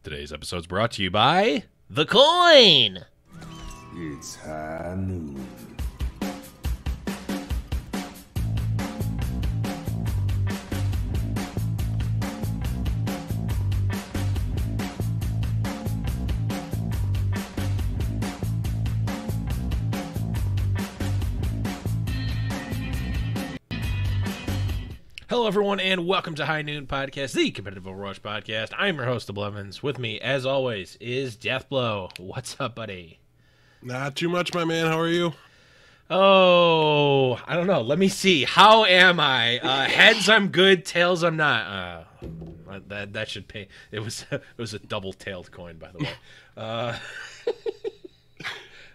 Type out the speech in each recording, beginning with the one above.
Today's episode is brought to you by The Coin. It's high noon. Hello, everyone, and welcome to High Noon Podcast, the competitive Overwatch podcast. I'm your host, Blevins. With me, as always, is Deathblow. What's up, buddy? Not too much, my man. How are you? Oh, I don't know. Let me see. How am I? Heads, I'm good. Tails, I'm not. That should pay. It was a double-tailed coin, by the way.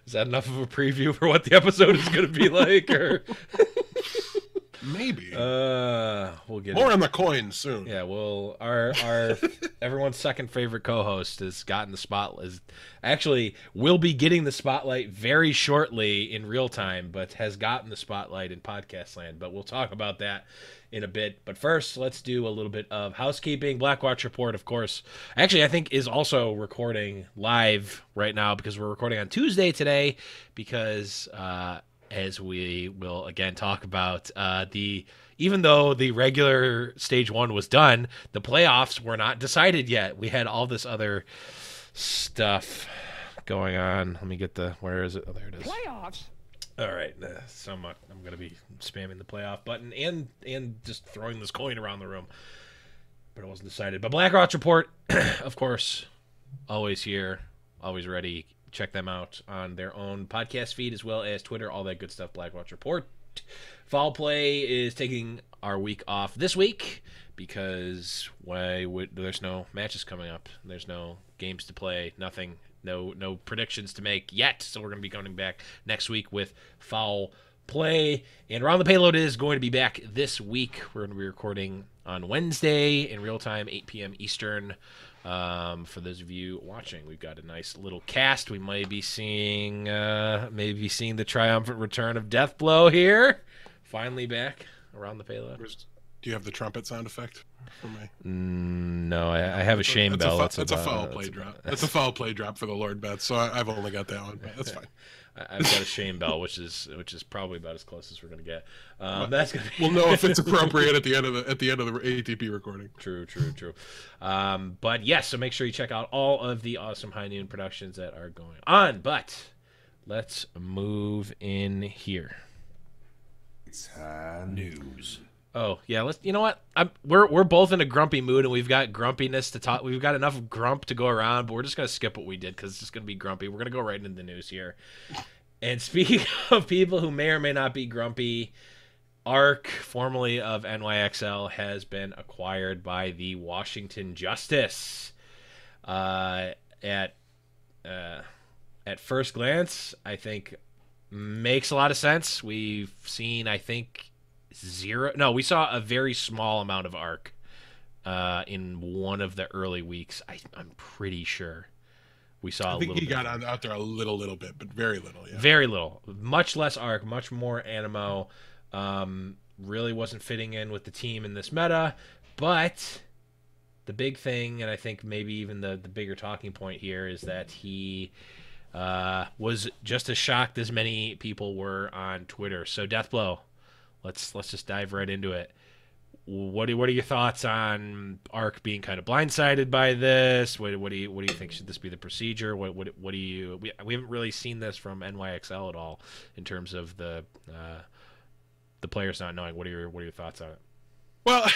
Is that enough of a preview for what the episode is going to be like? Or maybe. We'll get more on the coin soon. Yeah, well, our everyone's second favorite co-host has gotten the spotlight. Actually, will be getting the spotlight very shortly in real time, but has gotten the spotlight in podcast land. But we'll talk about that in a bit. But first, let's do a little bit of housekeeping. Blackwatch Report, of course, actually I think is also recording live right now because we're recording on Tuesday today because as we will again talk about, even though the regular stage 1 was done, the playoffs were not decided yet. We had all this other stuff going on. Let me get where is it? Oh, there it is. Playoffs? All right, somewhat. I'm going to be spamming the playoff button and just throwing this coin around the room. But it wasn't decided. But Blackwatch Report, of course, always here, always ready. Check them out on their own podcast feed as well as Twitter, all that good stuff. Blackwatch Report. Foul Play is taking our week off this week because there's no matches coming up. There's no games to play, nothing, no predictions to make yet. So we're going to be coming back next week with Foul Play. And Around the Payload is going to be back this week. We're going to be recording on Wednesday in real time, 8 p.m. Eastern. For those of you watching, we've got a nice little cast. We might be seeing the triumphant return of Deathblow here. Finally back around the payload. Do you have the trumpet sound effect for me? No, I have a shame bell. That's a foul play drop. That's a foul play drop for the Lord Bets. So I've only got that one, but that's fine. I've got a shame bell, which is probably about as close as we're gonna get. That's gonna be... We'll know if it's appropriate at the end of the ATP recording. True. But yes, so make sure you check out all of the awesome High Noon productions that are going on. But let's move in here. It's high news. Oh yeah, you know what? We're both in a grumpy mood, and we've got grumpiness to talk. We've got enough grump to go around, but we're just gonna skip what we did because it's just gonna be grumpy. We're gonna go right into the news here. And speaking of people who may or may not be grumpy, ARC, formerly of NYXL, has been acquired by the Washington Justice. At first glance, I think makes a lot of sense. We've seen, I think, we saw a very small amount of ARC in one of the early weeks. I'm pretty sure we saw. I think he got out there a little bit, but very little. Yeah, very little. Much less ARC, much more Animo. Really wasn't fitting in with the team in this meta, but the big thing, and I think maybe even the bigger talking point here, is that he was just as shocked as many people were on Twitter. So Deathblow, let's just dive right into it. What are your thoughts on ARC being kind of blindsided by this? What do you think? Should this be the procedure? What do you? We haven't really seen this from NYXL at all in terms of the players not knowing. What are your thoughts on it? Well,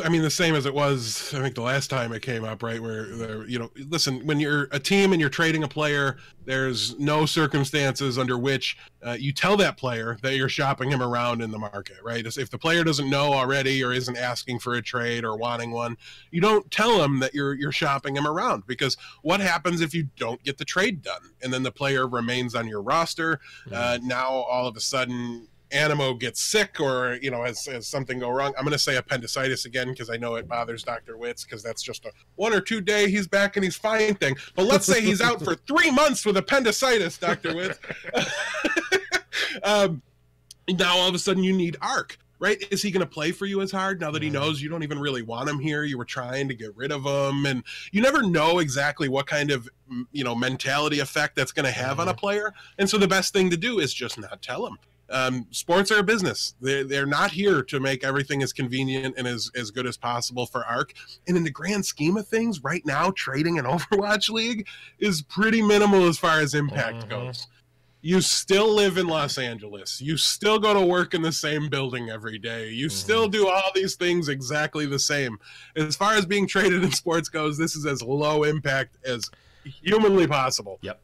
I mean, the same as it was, I think, the last time it came up, right? Where, listen, when you're a team and you're trading a player, there's no circumstances under which you tell that player that you're shopping him around in the market, right? If the player doesn't know already or isn't asking for a trade or wanting one, you don't tell him that you're shopping him around, because what happens if you don't get the trade done and then the player remains on your roster? Now, all of a sudden, Animo gets sick or, has something go wrong. I'm going to say appendicitis again because I know it bothers Dr. Witz, because that's just a 1 or 2 day he's back and he's fine thing. But let's say he's out for 3 months with appendicitis, Dr. Witz. Now all of a sudden you need ARC. right? Is he going to play for you as hard now that he knows you don't even really want him here? You were trying to get rid of him, and you never know exactly what kind of, you know, mentality effect that's going to have on a player. And so the best thing to do is just not tell him. Sports are a business. They're not here to make everything as convenient and as good as possible for ARC. And in the grand scheme of things, right now, trading an Overwatch League is pretty minimal as far as impact goes. You still live in Los Angeles. You still go to work in the same building every day. You still do all these things exactly the same. As far as being traded in sports goes, this is as low impact as humanly possible. Yep.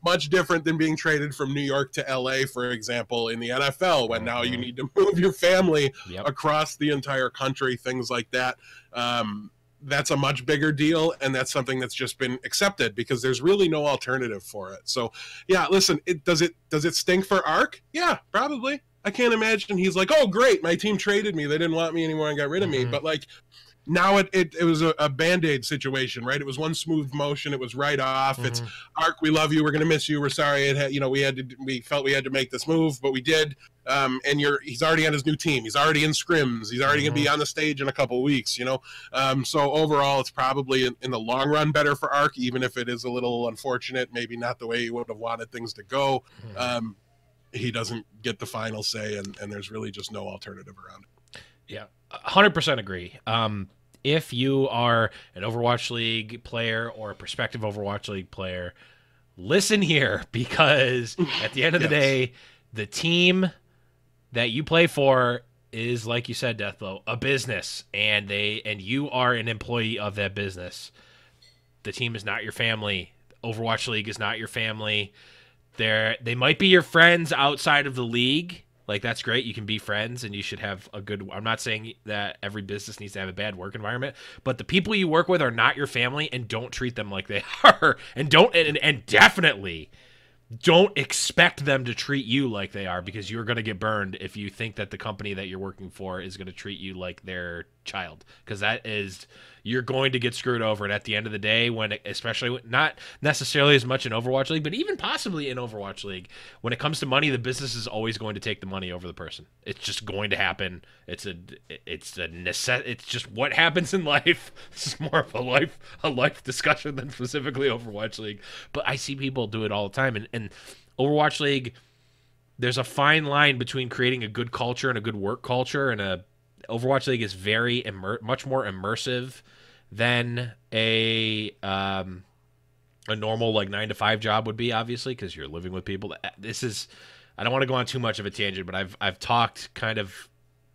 Much different than being traded from New York to LA, for example, in the NFL, when now you need to move your family across the entire country, things like that. That's a much bigger deal, and that's something that's just been accepted because there's really no alternative for it. So, yeah, listen, does it stink for ARC? Yeah, probably. I can't imagine he's like, oh, great, my team traded me. They didn't want me anymore and got rid of me. But, like, now it was a Band-Aid situation, right? It was one smooth motion. It was right off. It's ARC, we love you. We're going to miss you. We're sorry. We felt we had to make this move, but we did. And he's already on his new team. He's already in scrims. He's already going to be on the stage in a couple of weeks, you know? So overall, it's probably in the long run better for ARC, even if it is a little unfortunate, maybe not the way he would have wanted things to go. He doesn't get the final say, and there's really just no alternative around it. Yeah, 100% agree. If you are an Overwatch League player or a prospective Overwatch League player, listen here, because at the end of the day, the team that you play for is, like you said, Deathblow, a business, and you are an employee of that business. The team is not your family. Overwatch League is not your family. They might be your friends outside of the league. Like, that's great. You can be friends, and you should have a good... I'm not saying that every business needs to have a bad work environment, but the people you work with are not your family, and don't treat them like they are. And definitely don't expect them to treat you like they are, because you're going to get burned if you think that the company that you're working for is going to treat you like their child, because you're going to get screwed over. And at the end of the day, especially not necessarily as much in Overwatch League, but even possibly in Overwatch League, when it comes to money, the business is always going to take the money over the person. It's just going to happen. It's just what happens in life. This is more of a life discussion than specifically Overwatch League. But I see people do it all the time. And Overwatch League, there's a fine line between creating a good culture and a good work culture, and Overwatch League is very much more immersive than a normal, like, 9-to-5 job would be, obviously, because you're living with people. I don't want to go on too much of a tangent, but I've talked kind of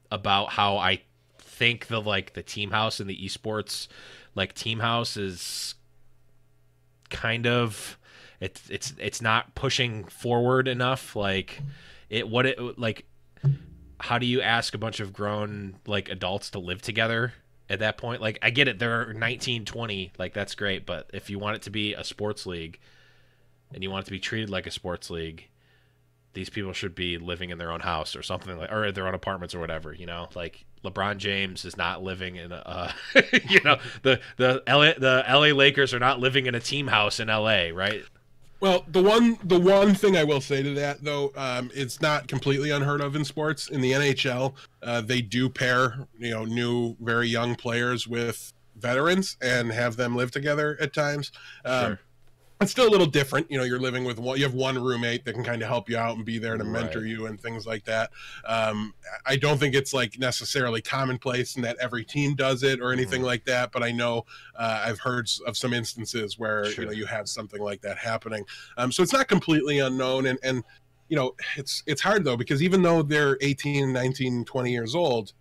about how I think the team house and the esports, like, team house is kind of it's not pushing forward enough. How do you ask a bunch of grown, like, adults to live together at that point? Like, I get it, they're 19, 20, like, that's great, but if you want it to be a sports league and you want it to be treated like a sports league, these people should be living in their own house or something, or their own apartments or whatever, you know? Like, LeBron James is not living in a you know, the LA Lakers are not living in a team house in LA, right? Well, the one thing I will say to that, though, it's not completely unheard of in sports. In the NHL, they do pair, you know, new, very young players with veterans and have them live together at times. Sure. It's still a little different. You know, you're living with you have one roommate that can kind of help you out and be there to mentor you and things like that. I don't think it's, like, necessarily commonplace in that every team does it or anything like that, but I know I've heard of some instances where you know, you have something like that happening. So it's not completely unknown, and you know, it's hard, though, because even though they're 18, 19, 20 years old,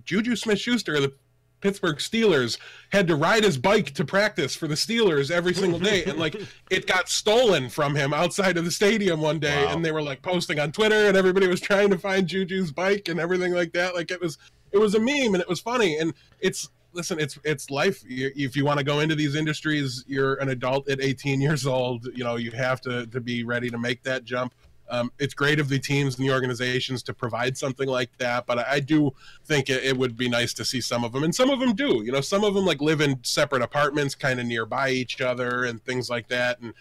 Juju Smith-Schuster, the Pittsburgh Steelers, had to ride his bike to practice for the Steelers every single day, and, like, it got stolen from him outside of the stadium one day. And they were, like, posting on Twitter, and everybody was trying to find Juju's bike and everything like that. Like, it was a meme, and it was funny. And it's life. If you want to go into these industries, you're an adult at 18 years old, you know, you have to be ready to make that jump. It's great of the teams and the organizations to provide something like that, but I do think it would be nice to see some of them, and some of them do. You know, some of them, like, live in separate apartments kind of nearby each other and things like that. And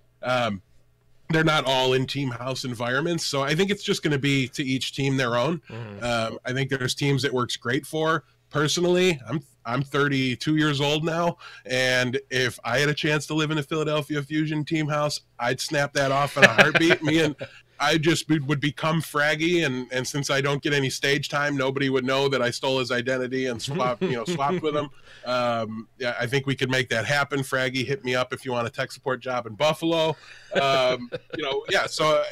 they're not all in team house environments. So I think it's just going to be to each team their own. I think there's teams it works great for. Personally, I'm 32 years old now, and if I had a chance to live in a Philadelphia Fusion team house, I'd snap that off in a heartbeat. I just would become Fraggy, and since I don't get any stage time, nobody would know that I stole his identity and swapped with him. Yeah, I think we could make that happen. Fraggy, hit me up if you want a tech support job in Buffalo. Yeah. So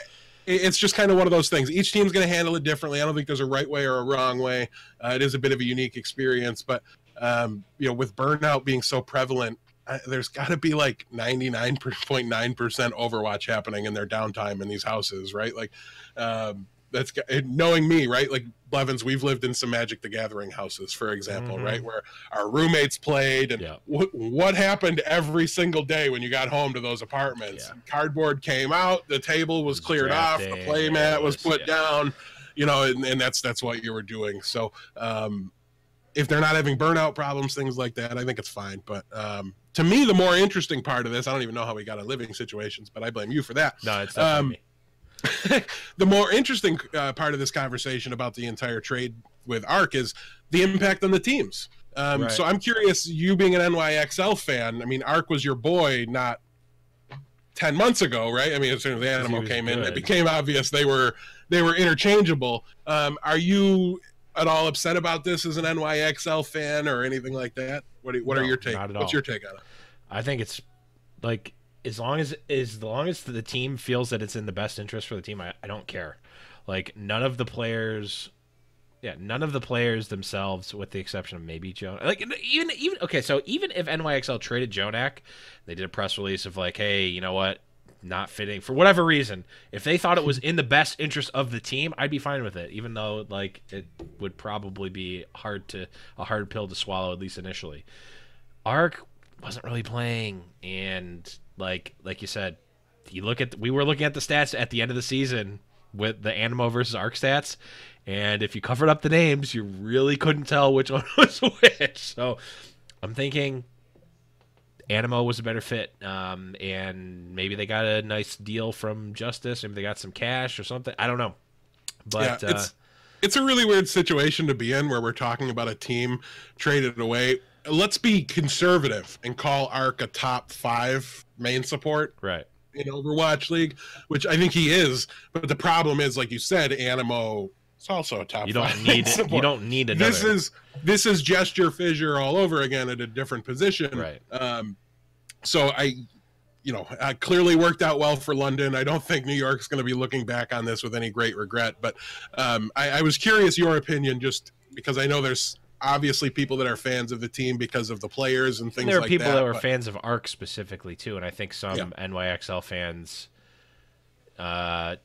it's just kind of one of those things. Each team's going to handle it differently. I don't think there's a right way or a wrong way. It is a bit of a unique experience, but with burnout being so prevalent, there's got to be like 99.9% Overwatch happening in their downtime in these houses, right? Like, that's knowing me, right? Like Blevins, we've lived in some Magic the Gathering houses, for example, right, where our roommates played, and what happened every single day when you got home to those apartments? Cardboard came out, the table was cleared off, the play mat was put down, and that's what you were doing. So if they're not having burnout problems, things like that, I think it's fine. But to me, the more interesting part of this, I don't even know how we got in living situations, but I blame you for that. No, it's definitely me. The more interesting part of this conversation about the entire trade with ARC is the impact on the teams. Right. So I'm curious, you being an NYXL fan, I mean, ARC was your boy not 10 months ago, right? I mean, as soon as the Animo came in, it became obvious they were interchangeable. Are you at all upset about this as an NYXL fan or anything like that? What are your take? Not at all. What's your take on it? I think it's like, as long as the team feels that it's in the best interest for the team, I don't care. Like none of the players themselves, with the exception of maybe Joan. Like even okay, so even if NYXL traded Jonak, they did a press release of like, hey, you know what, not fitting for whatever reason. If they thought it was in the best interest of the team, I'd be fine with it, even though like it would probably be a hard pill to swallow, at least initially. ARC wasn't really playing, and like you said, we were looking at the stats at the end of the season with the Animo versus ARC stats, and if you covered up the names, you really couldn't tell which one was which. So I'm thinking Animo was a better fit, and maybe they got a nice deal from Justice, maybe they got some cash or something. I don't know, but yeah, it's a really weird situation to be in where we're talking about a team traded away. Let's be conservative and call ARC a top 5 main support in Overwatch League, which I think he is. But the problem is, like you said, Animo is also a top 5 main support. You don't need another. This is Gesture Fissure all over again at a different position. Right. So I clearly worked out well for London. I don't think New York's going to be looking back on this with any great regret. But I was curious your opinion, just because I know there's obviously people that are fans of the team because of the players and things like that. There are people that were fans of ARC specifically too, and I think some NYXL fans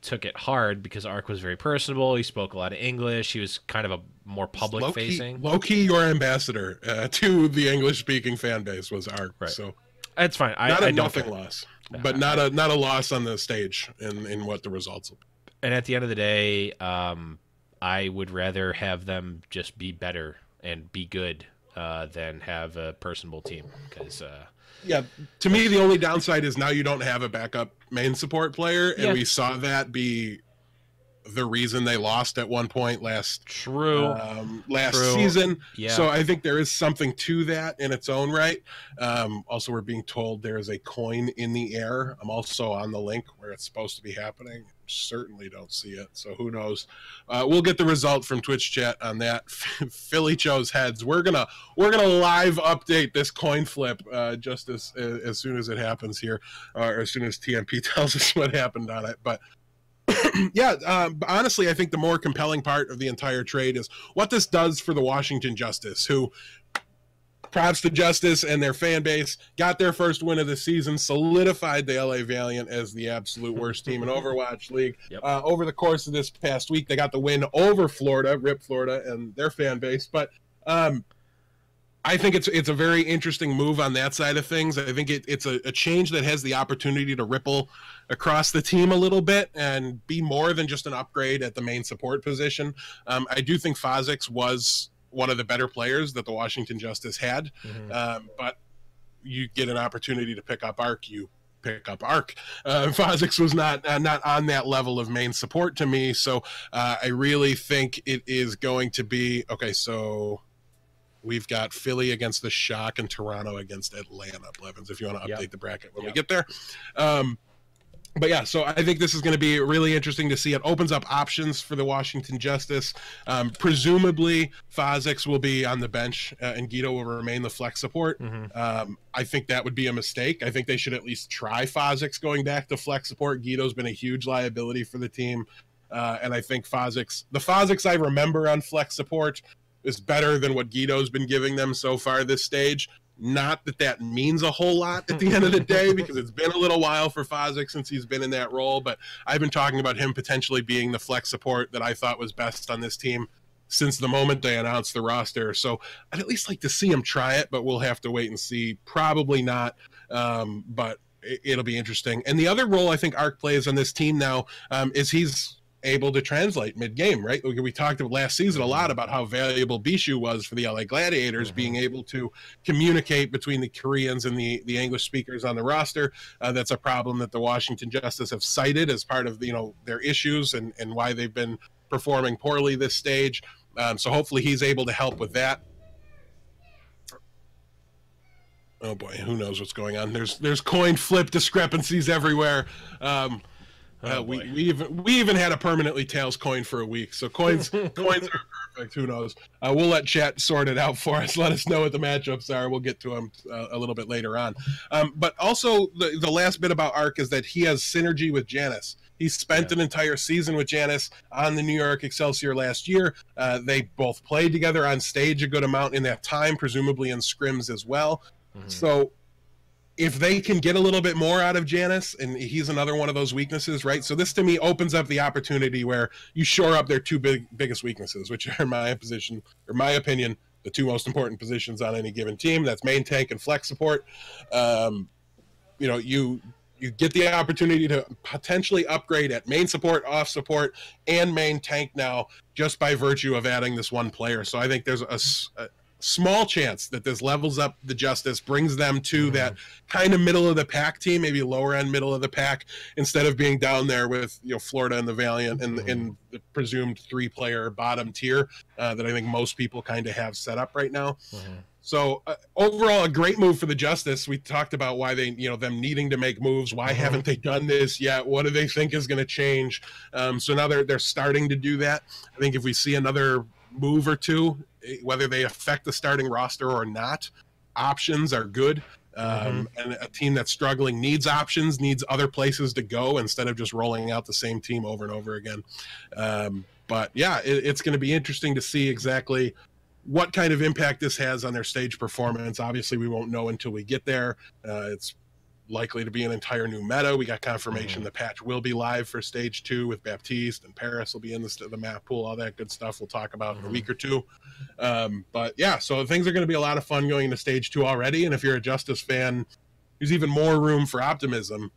took it hard because ARC was very personable. He spoke a lot of English. He was kind of a more public facing. Low key, your ambassador to the English speaking fan base was ARC. Right. So that's fine. Not a nothing loss, but not a loss on the stage in what the results will be. And at the end of the day, I would rather have them just be better and be good than have a personable team, because to me the only downside is now you don't have a backup main support player, and we saw that be the reason they lost at one point last season. So I think there is something to that in its own right. Also, we're being told there is a coin in the air. I'm also on the link where it's supposed to be happening. Certainly don't see it, so who knows. We'll get the result from Twitch chat on that. Philly chose heads. We're gonna live update this coin flip just as soon as it happens here, or as soon as TMP tells us what happened on it. But honestly, I think the more compelling part of the entire trade is what this does for the Washington Justice, who, props to Justice and their fan base, got their first win of the season, solidified the LA Valiant as the absolute worst team in Overwatch League. Over the course of this past week, they got the win over Florida, RIP Florida, and their fan base. But I think it's a very interesting move on that side of things. I think it's a change that has the opportunity to ripple across the team a little bit and be more than just an upgrade at the main support position. I do think Fozix was one of the better players that the Washington Justice had, but you get an opportunity to pick up ARC, you pick up Arc. Fozix was not on that level of main support to me, so I really think it is going to be okay. So we've got Philly against the Shock and Toronto against Atlanta. Blevins, if you want to update the bracket when we get there. But yeah, so I think this is going to be really interesting to see. It opens up options for the Washington Justice. Presumably, Fozix will be on the bench and Guido will remain the flex support. I think that would be a mistake. I think they should at least try Fozix going back to flex support. Guido's been a huge liability for the team. And I think the Fozix I remember on flex support is better than what Guido's been giving them so far this stage. Not that that means a whole lot at the end of the day, because it's been a little while for Fozix since he's been in that role, but I've been talking about him potentially being the flex support that I thought was best on this team since the moment they announced the roster. So I'd at least like to see him try it, but we'll have to wait and see. Probably not, but it'll be interesting. And the other role I think Arc plays on this team now is he's able to translate mid-game, right? We talked about last season a lot about how valuable Bishu was for the LA Gladiators, being able to communicate between the Koreans and the English speakers on the roster. That's a problem that the Washington Justice have cited as part of their issues and why they've been performing poorly this stage. So hopefully he's able to help with that. Oh boy, who knows what's going on? There's coin flip discrepancies everywhere. We even had a permanently tails coin for a week, so coins are perfect. Who knows? We'll let chat sort it out for us. Let us know what the matchups are. We'll get to them a little bit later on. But also the last bit about Arc is that he has synergy with Janice. He spent an entire season with Janice on the New York Excelsior last year. They both played together on stage a good amount in that time, presumably in scrims as well. So if they can get a little bit more out of Janice, and he's another one of those weaknesses, right? So this to me opens up the opportunity where you shore up their two biggest weaknesses, which are, in my opinion, the two most important positions on any given team. That's main tank and flex support. You get the opportunity to potentially upgrade at main support, off support, and main tank now just by virtue of adding this one player. So I think there's a small chance that this levels up the Justice, brings them to that kind of middle of the pack team, maybe lower end middle of the pack, instead of being down there with Florida and the Valiant and the presumed 3-player bottom tier that I think most people kind of have set up right now. So overall, a great move for the Justice. We talked about why they, them needing to make moves. Why haven't they done this yet? What do they think is going to change? So now they're starting to do that. I think if we see another move or two, whether they affect the starting roster or not, options are good. And a team that's struggling needs options, needs other places to go instead of just rolling out the same team over and over again. But yeah, it's going to be interesting to see exactly what kind of impact this has on their stage performance. Obviously, we won't know until we get there. It's likely to be an entire new meta. We got confirmation the patch will be live for stage 2 with Baptiste, and Paris will be in the map pool, all that good stuff we'll talk about in a week or two. But yeah, so things are going to be a lot of fun going into stage 2 already. And if you're a Justice fan, there's even more room for optimism.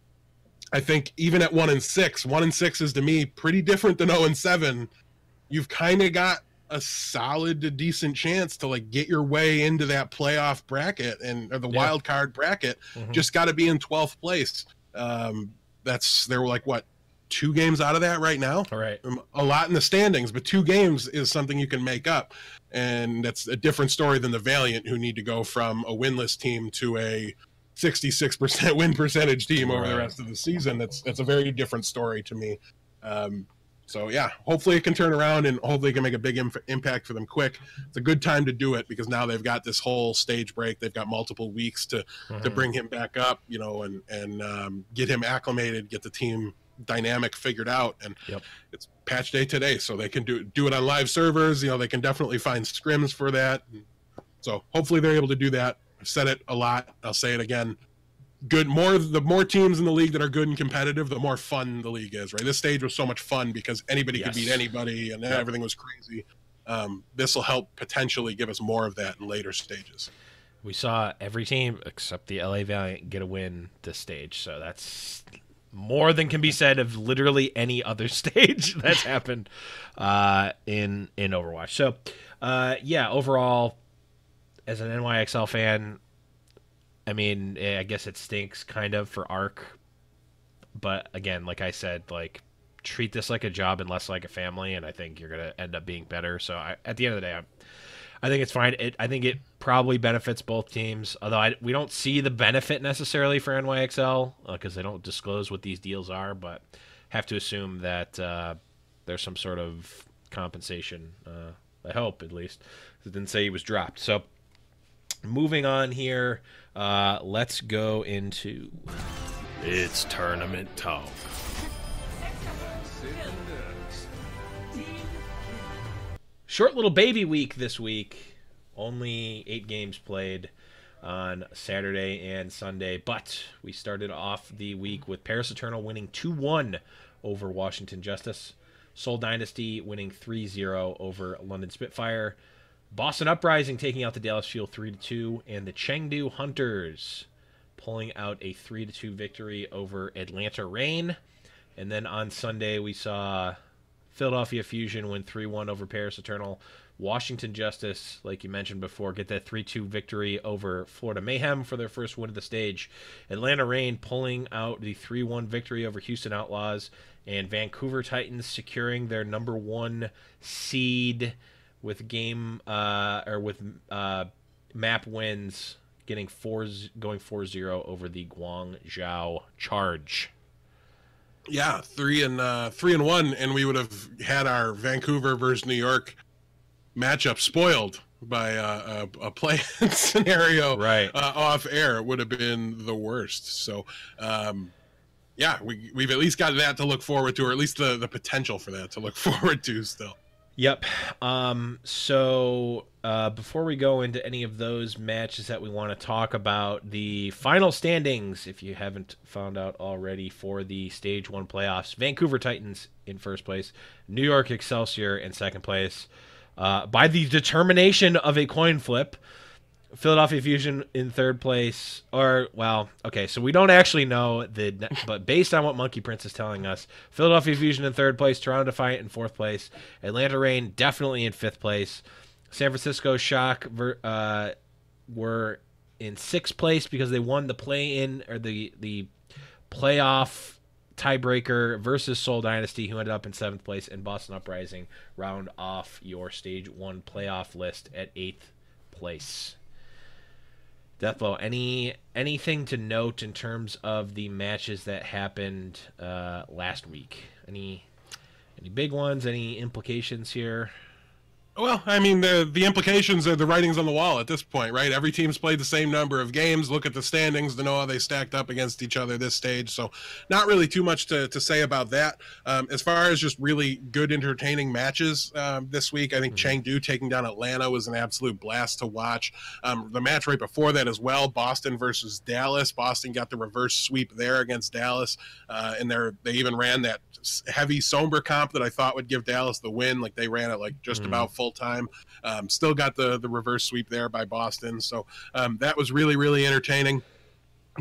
I think even at 1-6, 1-6 is to me pretty different than 0-7. You've kind of got a solid to decent chance to get your way into that playoff bracket or the wild card bracket. Just got to be in 12th place. They're 2 games out of that right now. All right. A lot in the standings, but 2 games is something you can make up. And that's a different story than the Valiant, who need to go from a winless team to a 66% win percentage team over the rest of the season. That's a very different story to me. So yeah, hopefully it can turn around and hopefully it can make a big impact for them quick. It's a good time to do it because now they've got this whole stage break. They've got multiple weeks to bring him back up, and get him acclimated, get the team dynamic figured out. And it's patch day today, so they can do it on live servers. They can definitely find scrims for that. So hopefully they're able to do that. I've said it a lot. I'll say it again. The more teams in the league that are good and competitive, the more fun the league is, right? This stage was so much fun because anybody could beat anybody and everything was crazy. This will help potentially give us more of that in later stages. We saw every team except the LA Valiant get a win this stage, so that's more than can be said of literally any other stage that's happened in Overwatch. So, overall, as an NYXL fan, I mean, I guess it stinks kind of for Arc, but again, like I said, like treat this like a job and less like a family, and I think you're gonna end up being better. So at the end of the day, I think it's fine. I think it probably benefits both teams, although we don't see the benefit necessarily for NYXL because they don't disclose what these deals are, but have to assume that there's some sort of compensation. I hope, at least. It didn't say he was dropped. So moving on here, let's go into... It's tournament talk. Short little baby week this week. Only 8 games played on Saturday and Sunday, but we started off the week with Paris Eternal winning 2-1 over Washington Justice, Seoul Dynasty winning 3-0 over London Spitfire, Boston Uprising taking out the Dallas Fuel 3-2, and the Chengdu Hunters pulling out a 3-2 victory over Atlanta Reign. And then on Sunday we saw Philadelphia Fusion win 3-1 over Paris Eternal. Washington Justice, like you mentioned before, get that 3-2 victory over Florida Mayhem for their first win of the stage. Atlanta Reign pulling out the 3-1 victory over Houston Outlaws. And Vancouver Titans securing their number 1 seed with map wins, getting going 4-0 over the Guangzhou Charge. Yeah, 3-1, and we would have had our Vancouver versus New York matchup spoiled by a play scenario right off air. It would have been the worst. So, yeah, we've at least got that to look forward to, or at least the potential for that to look forward to still. Yep. So before we go into any of those matches that we want to talk about, the final standings, if you haven't found out already, for the Stage 1 playoffs, Vancouver Titans in first place, New York Excelsior in second place. By the determination of a coin flip, Philadelphia Fusion in third place. So we don't actually know, but based on what Monkey Prince is telling us, Philadelphia Fusion in third place, Toronto Defiant in fourth place, Atlanta Reign definitely in fifth place, San Francisco Shock were in sixth place because they won the play-in, or the playoff tiebreaker versus Seoul Dynasty, who ended up in seventh place, and Boston Uprising round off your Stage 1 playoff list at eighth place. Deathblow, anything to note in terms of the matches that happened last week? Any big ones? Any implications here? Well, I mean, the implications are the writings on the wall at this point, right? Every team's played the same number of games. Look at the standings to know how they stacked up against each other this stage. So not really too much to say about that. As far as just really good, entertaining matches this week, I think Chengdu taking down Atlanta was an absolute blast to watch. The match right before that as well, Boston versus Dallas. Boston got the reverse sweep there against Dallas, and they even ran that heavy somber comp that I thought would give Dallas the win. Like they ran it like just about full time. Still got the reverse sweep there by Boston. So that was really, really entertaining,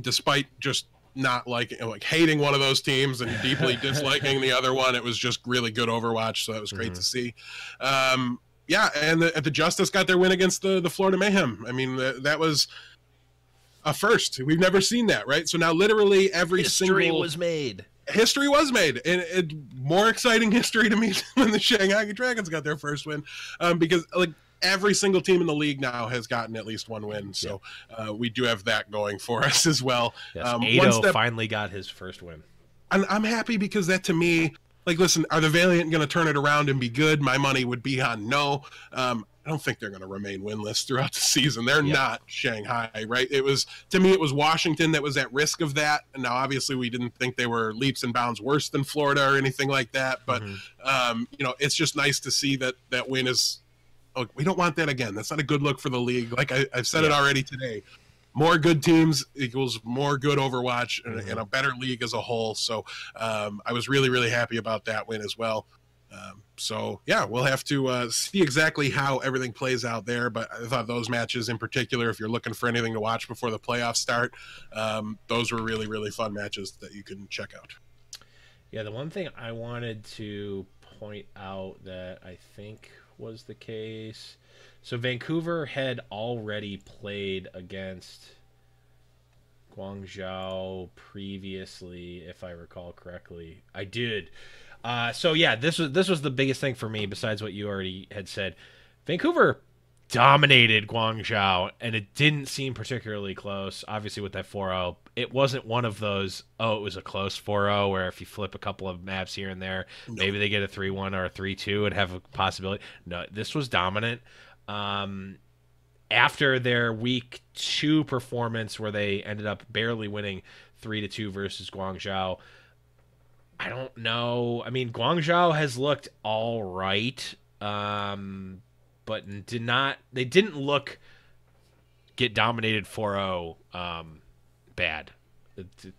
despite just not like hating one of those teams and deeply disliking the other one. It was just really good Overwatch. So that was great to see. Yeah. And the Justice got their win against the Florida Mayhem. I mean, that was a first. We've never seen that, right? So now literally History was made. History was made, and more exciting history to me when the Shanghai Dragons got their first win, because like every single team in the league now has gotten at least one win. So we do have that going for us as well. Yes, Ado finally got his first win. And I'm happy because that, to me, like, listen, are the Valiant going to turn it around and be good? My money would be on no. I don't think they're going to remain winless throughout the season. They're not Shanghai, right? To me, it was Washington that was at risk of that. And now, obviously, we didn't think they were leaps and bounds worse than Florida or anything like that. But, it's just nice to see that win is, we don't want that again. That's not a good look for the league. Like I've said it already today. More good teams equals more good Overwatch and a better league as a whole. So I was really, really happy about that win as well. So, yeah, we'll have to see exactly how everything plays out there. But I thought those matches in particular, if you're looking for anything to watch before the playoffs start, those were really, really fun matches that you can check out. Yeah, the one thing I wanted to point out that I think was the case. So Vancouver had already played against Guangzhou previously, if I recall correctly. I did. So yeah, this was the biggest thing for me besides what you already had said. Vancouver dominated Guangzhou, and it didn't seem particularly close. Obviously, with that 4-0, it wasn't one of those, it was a close 4-0 where if you flip a couple of maps here and there, maybe they get a 3-1 or a 3-2 and have a possibility. No, this was dominant. After their week 2 performance where they ended up barely winning 3-2 versus Guangzhou, I don't know. I mean, Guangzhou has looked all right, but they didn't get dominated 4-0 bad,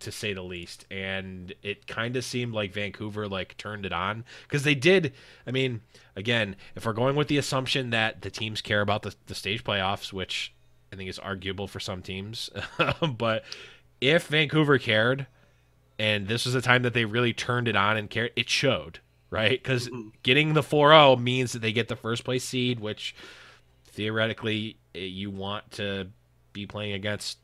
to say the least. And it kind of seemed like Vancouver turned it on, because they did. I mean, again, if we're going with the assumption that the teams care about the stage playoffs, which I think is arguable for some teams, but if Vancouver cared, and this was a time that they really turned it on and cared, it showed, right? Because getting the 4-0 means that they get the first place seed, which theoretically you want to be playing against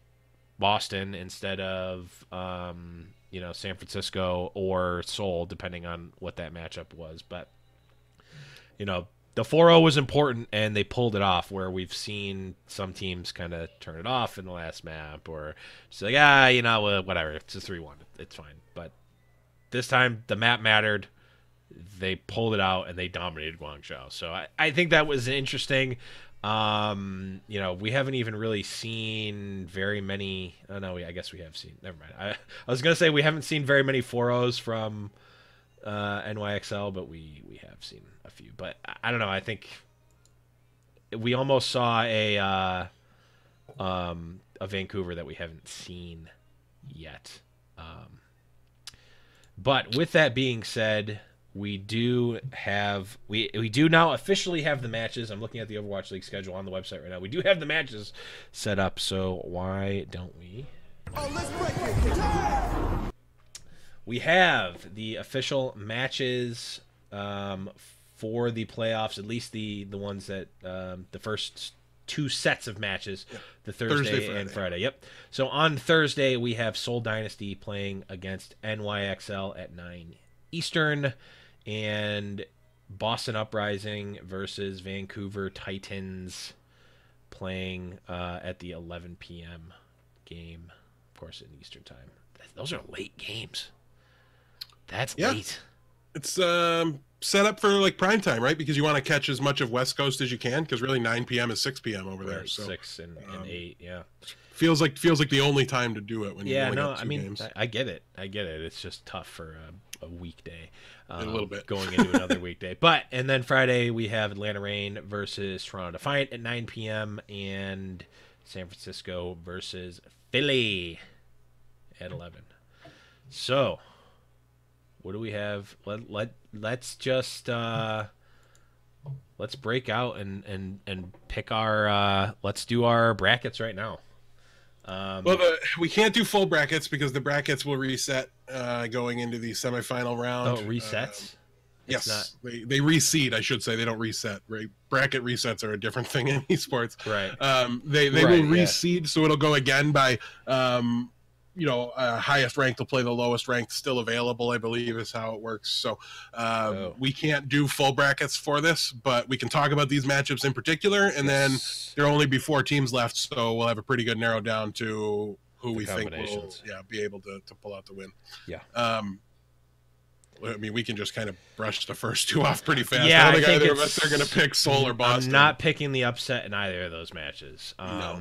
Boston instead of San Francisco or Seoul, depending on what that matchup was. But the 4-0 was important, and they pulled it off, where we've seen some teams kind of turn it off in the last map, or just whatever, it's a 3-1, it's fine. But this time the map mattered. They pulled it out and they dominated Guangzhou. So I think that was interesting. We haven't even really seen very many. Oh no, I guess we have seen. Never mind. I was gonna say we haven't seen very many 4-0s from NYXL, but we have seen a few. But I don't know. I think we almost saw a Vancouver that we haven't seen yet. But with that being said, we do now officially have the matches. I'm looking at the Overwatch League schedule on the website right now. We do have the matches set up, so why don't we? Oh, let's break it. We have the official matches for the playoffs, at least the ones that the first 2 sets of matches, the Thursday and Friday. Yep. So on Thursday, we have Seoul Dynasty playing against NYXL at 9 Eastern, and Boston Uprising versus Vancouver Titans playing at the 11 p.m. game, of course, in Eastern time. Those are late games. That's late. It's set up for prime time, right? Because you want to catch as much of West Coast as you can, because really 9 p.m. is 6 p.m. over there. So 6 and 8, yeah. Feels like the only time to do it when you only got 2 games. I get it. It's just tough for a weekday. A little bit going into another weekday. And then Friday we have Atlanta Reign versus Toronto Defiant at 9 p.m. and San Francisco versus Philly at 11. So, what do we have? Let's just let's break out and pick our let's do our brackets right now. We can't do full brackets because the brackets will reset going into the semifinal round. Oh, resets? Yes, they reseed. I should say they don't reset. Right? Bracket resets are a different thing in esports. Right. They will reseed, so it'll go again by highest ranked will play the lowest ranked still available, I believe is how it works. So we can't do full brackets for this, but we can talk about these matchups in particular, and then there'll only be 4 teams left, so we'll have a pretty good narrow down to who we think will be able to pull out the win. Yeah. I mean, we can just kind of brush the first 2 off pretty fast. Yeah, I don't think either of us are going to pick Seoul or Boston. I'm not picking the upset in either of those matches. No.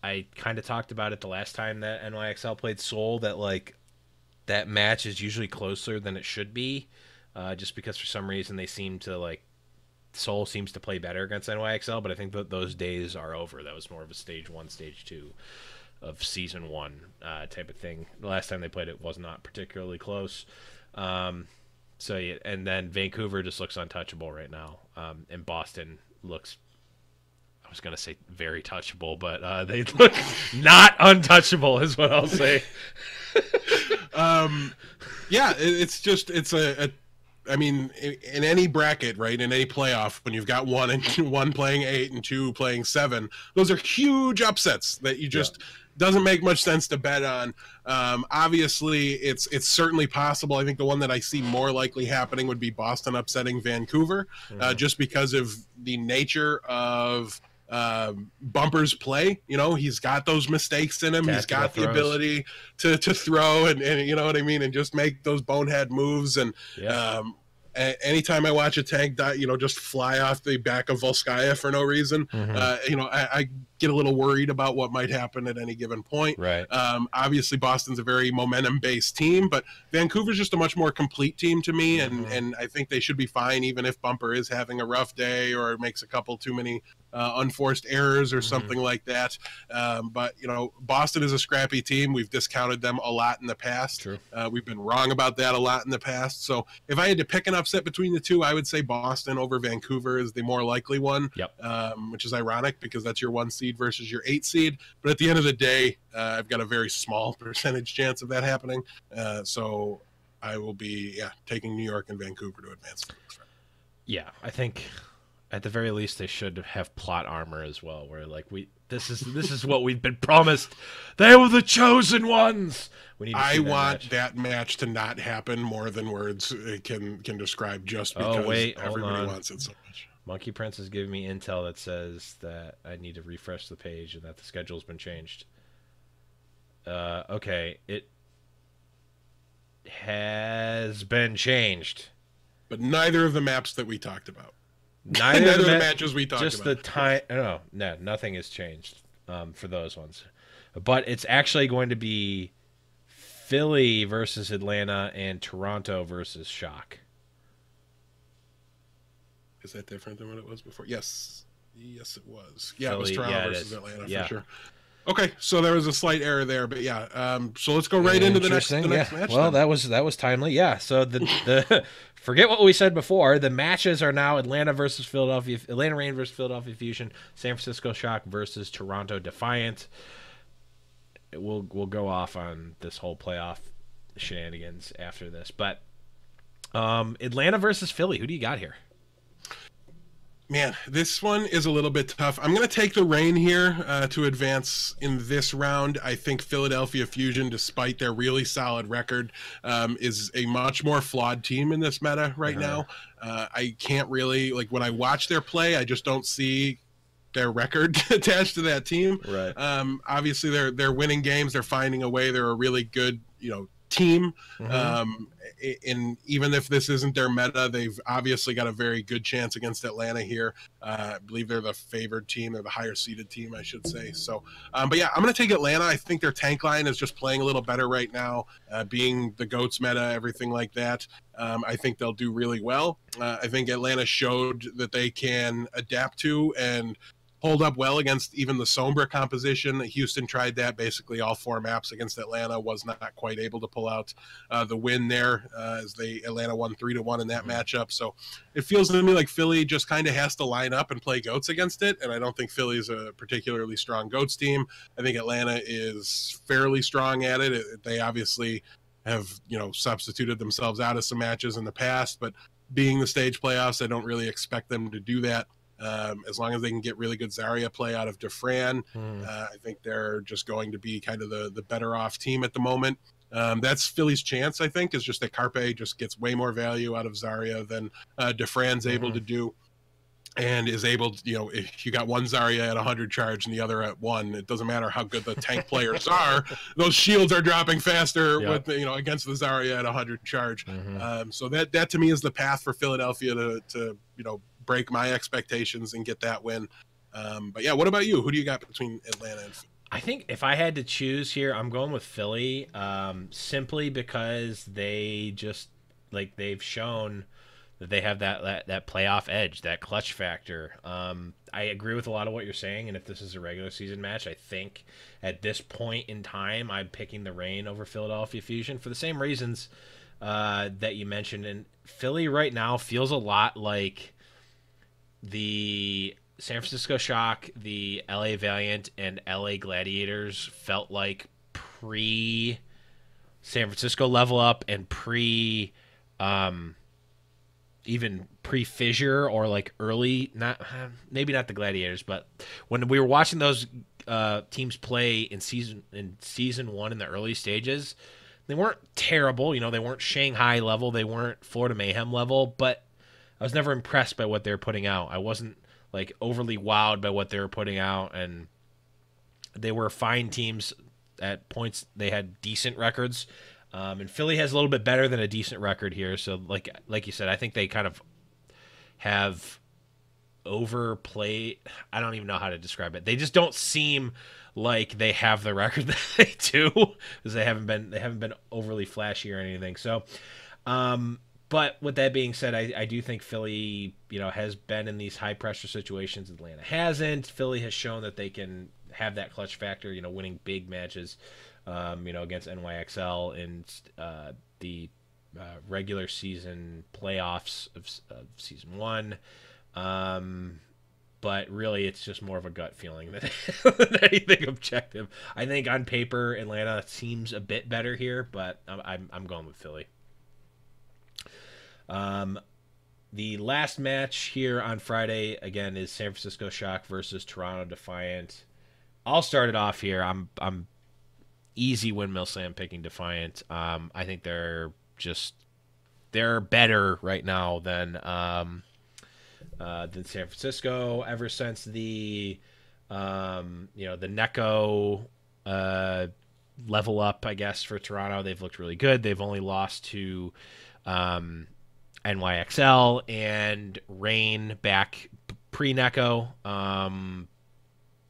I kind of talked about it the last time that NYXL played Seoul, that that match is usually closer than it should be, just because for some reason they seem to Seoul seems to play better against NYXL, but I think that those days are over. That was more of a stage 1, stage 2 of season 1 type of thing. The last time they played it was not particularly close. And then Vancouver just looks untouchable right now, and Boston looks, I was going to say very touchable, but they look not untouchable is what I'll say. I mean, in any bracket, right, in any playoff, when you've got one playing 8 and 2 playing 7, those are huge upsets that you just doesn't make much sense to bet on. Obviously, it's certainly possible. I think the one that I see more likely happening would be Boston upsetting Vancouver, just because of the nature of Bumper's play. You know, he's got those mistakes in him. He's got the ability to throw and you know what I mean, and just make those bonehead moves. And anytime I watch a tank just fly off the back of Volskaya for no reason, I get a little worried about what might happen at any given point. Right. Obviously, Boston's a very momentum-based team, but Vancouver's just a much more complete team to me, and I think they should be fine even if Bumper is having a rough day or makes a couple too many unforced errors or something like that. But, Boston is a scrappy team. We've discounted them a lot in the past. True. We've been wrong about that a lot in the past. So if I had to pick an upset between the two, I would say Boston over Vancouver is the more likely one, which is ironic because that's your 1 seed versus your 8 seed. But at the end of the day, I've got a very small percentage chance of that happening. So I will be taking New York and Vancouver to advance. Yeah, I think at the very least they should have plot armor as well, where this is what we've been promised. They were the chosen ones. I want that match to not happen more than words can describe, just because everybody wants it so much. Monkey Prince is giving me intel that says that I need to refresh the page and that the schedule's been changed. Okay, it has been changed. But neither of the maps that we talked about. Neither of the matches we talked about. Just the time. No, nothing has changed for those ones. But it's actually going to be Philly versus Atlanta and Toronto versus Shock. Is that different than what it was before? Yes, it was. Yeah, Philly, it was Toronto versus Atlanta for sure. Okay, so there was a slight error there, but so let's go right into the next match. Well, that was timely. Yeah, so the forget what we said before. The matches are now Atlanta Reign versus Philadelphia Fusion, San Francisco Shock versus Toronto Defiant. We'll go off on this whole playoff shenanigans after this, but Atlanta versus Philly. Who do you got here? Man, this one is a little bit tough. I'm going to take the Reign here to advance in this round. I think Philadelphia Fusion, despite their really solid record, is a much more flawed team in this meta right now. I can't really, when I watch their play, I just don't see their record attached to that team. Right. Obviously, they're winning games. They're finding a way. They're a really good, team. And even if this isn't their meta, they've obviously got a very good chance against Atlanta here. I believe they're the favored team. They're the higher seeded team, I should say. So, but yeah, I'm going to take Atlanta. I think their tank line is just playing a little better right now, being the GOATS meta, everything like that. I think they'll do really well. I think Atlanta showed that they can adapt to and hold up well against even the Sombra composition. Houston tried that basically all 4 maps against Atlanta, was not quite able to pull out the win there as Atlanta won 3-1 in that matchup. So it feels to me like Philly just kind of has to line up and play GOATS against it. And I don't think Philly is a particularly strong GOATS team. I think Atlanta is fairly strong at it. They obviously have, substituted themselves out of some matches in the past, but being the stage playoffs, I don't really expect them to do that. As long as they can get really good Zarya play out of Dufran, I think they're just going to be kind of the better off team at the moment. That's Philly's chance, I think, is just that Carpe just gets way more value out of Zarya than Dufran's able to do, and is able to, if you got one Zarya at 100 charge and the other at 1, it doesn't matter how good the tank players are, those shields are dropping faster with against the Zarya at 100 charge. So that to me is the path for Philadelphia to break my expectations and get that win. But yeah, what about you? Who do you got between Atlanta and Philly? I think if I had to choose here, I'm going with Philly, simply because they just they've shown that they have that playoff edge, that clutch factor. I agree with a lot of what you're saying, and if this is a regular season match, I think at this point in time, I'm picking the Reign over Philadelphia Fusion for the same reasons that you mentioned. And Philly right now feels a lot like the San Francisco Shock, the LA Valiant, and LA Gladiators felt like pre San Francisco level up and even pre-fissure, or early, maybe not the Gladiators, but when we were watching those teams play in season one in the early stages, they weren't terrible. They weren't Shanghai level, they weren't Florida Mayhem level, but I was never impressed by what they were putting out. I wasn't like overly wowed by what they were putting out, and they were fine teams at points. They had decent records, and Philly has a little bit better than a decent record here. So like you said, I think they kind of have overplayed. I don't even know how to describe it. They just don't seem like they have the record that they do, because they haven't been overly flashy or anything. So, but with that being said, I do think Philly, has been in these high pressure situations. Atlanta hasn't. Philly has shown that they can have that clutch factor, winning big matches, against NYXL in the regular season playoffs of season one. But really, it's just more of a gut feeling than anything objective. I think on paper, Atlanta seems a bit better here, but I'm going with Philly. The last match here on Friday, again, is San Francisco Shock versus Toronto Defiant. I'll start it off here. I'm easy windmill slam picking Defiant. I think they're better right now than San Francisco. Ever since the Neko level up, I guess, for Toronto, they've looked really good. They've only lost to NYXL and Rain back pre-Neko.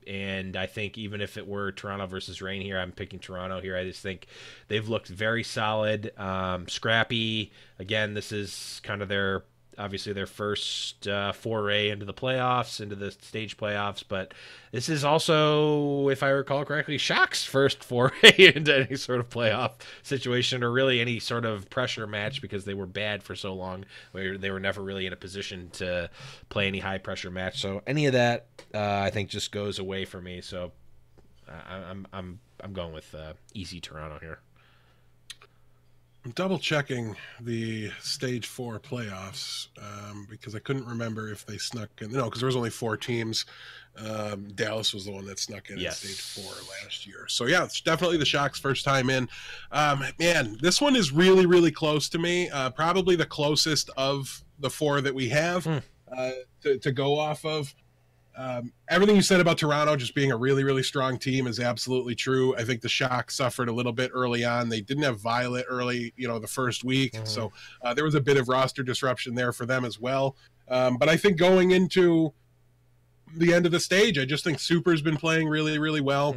And I think even if it were Toronto versus Rain here, I'm picking Toronto here. I just think they've looked very solid, scrappy. Again, this is kind of obviously their first foray into the playoffs, into the stage playoffs, but this is also, if I recall correctly, Shock's first foray into any sort of playoff situation, or really any sort of pressure match, because they were bad for so long where they were never really in a position to play any high pressure match. So any of that, I think, just goes away for me. So I'm going with easy Toronto here. I'm double checking the stage 4 playoffs because I couldn't remember if they snuck in. No, because there was only 4 teams. Dallas was the one that snuck in stage 4 last year. So yeah, it's definitely the Shock's first time in. Man, this one is really, really close to me. Probably the closest of the 4 that we have to go off of. Everything you said about Toronto just being a really, really strong team is absolutely true. I think the Shock suffered a little bit early on. They didn't have Violet early, the first week. So there was a bit of roster disruption there for them as well. But I think going into the end of the stage, I just think Super's been playing really, really well.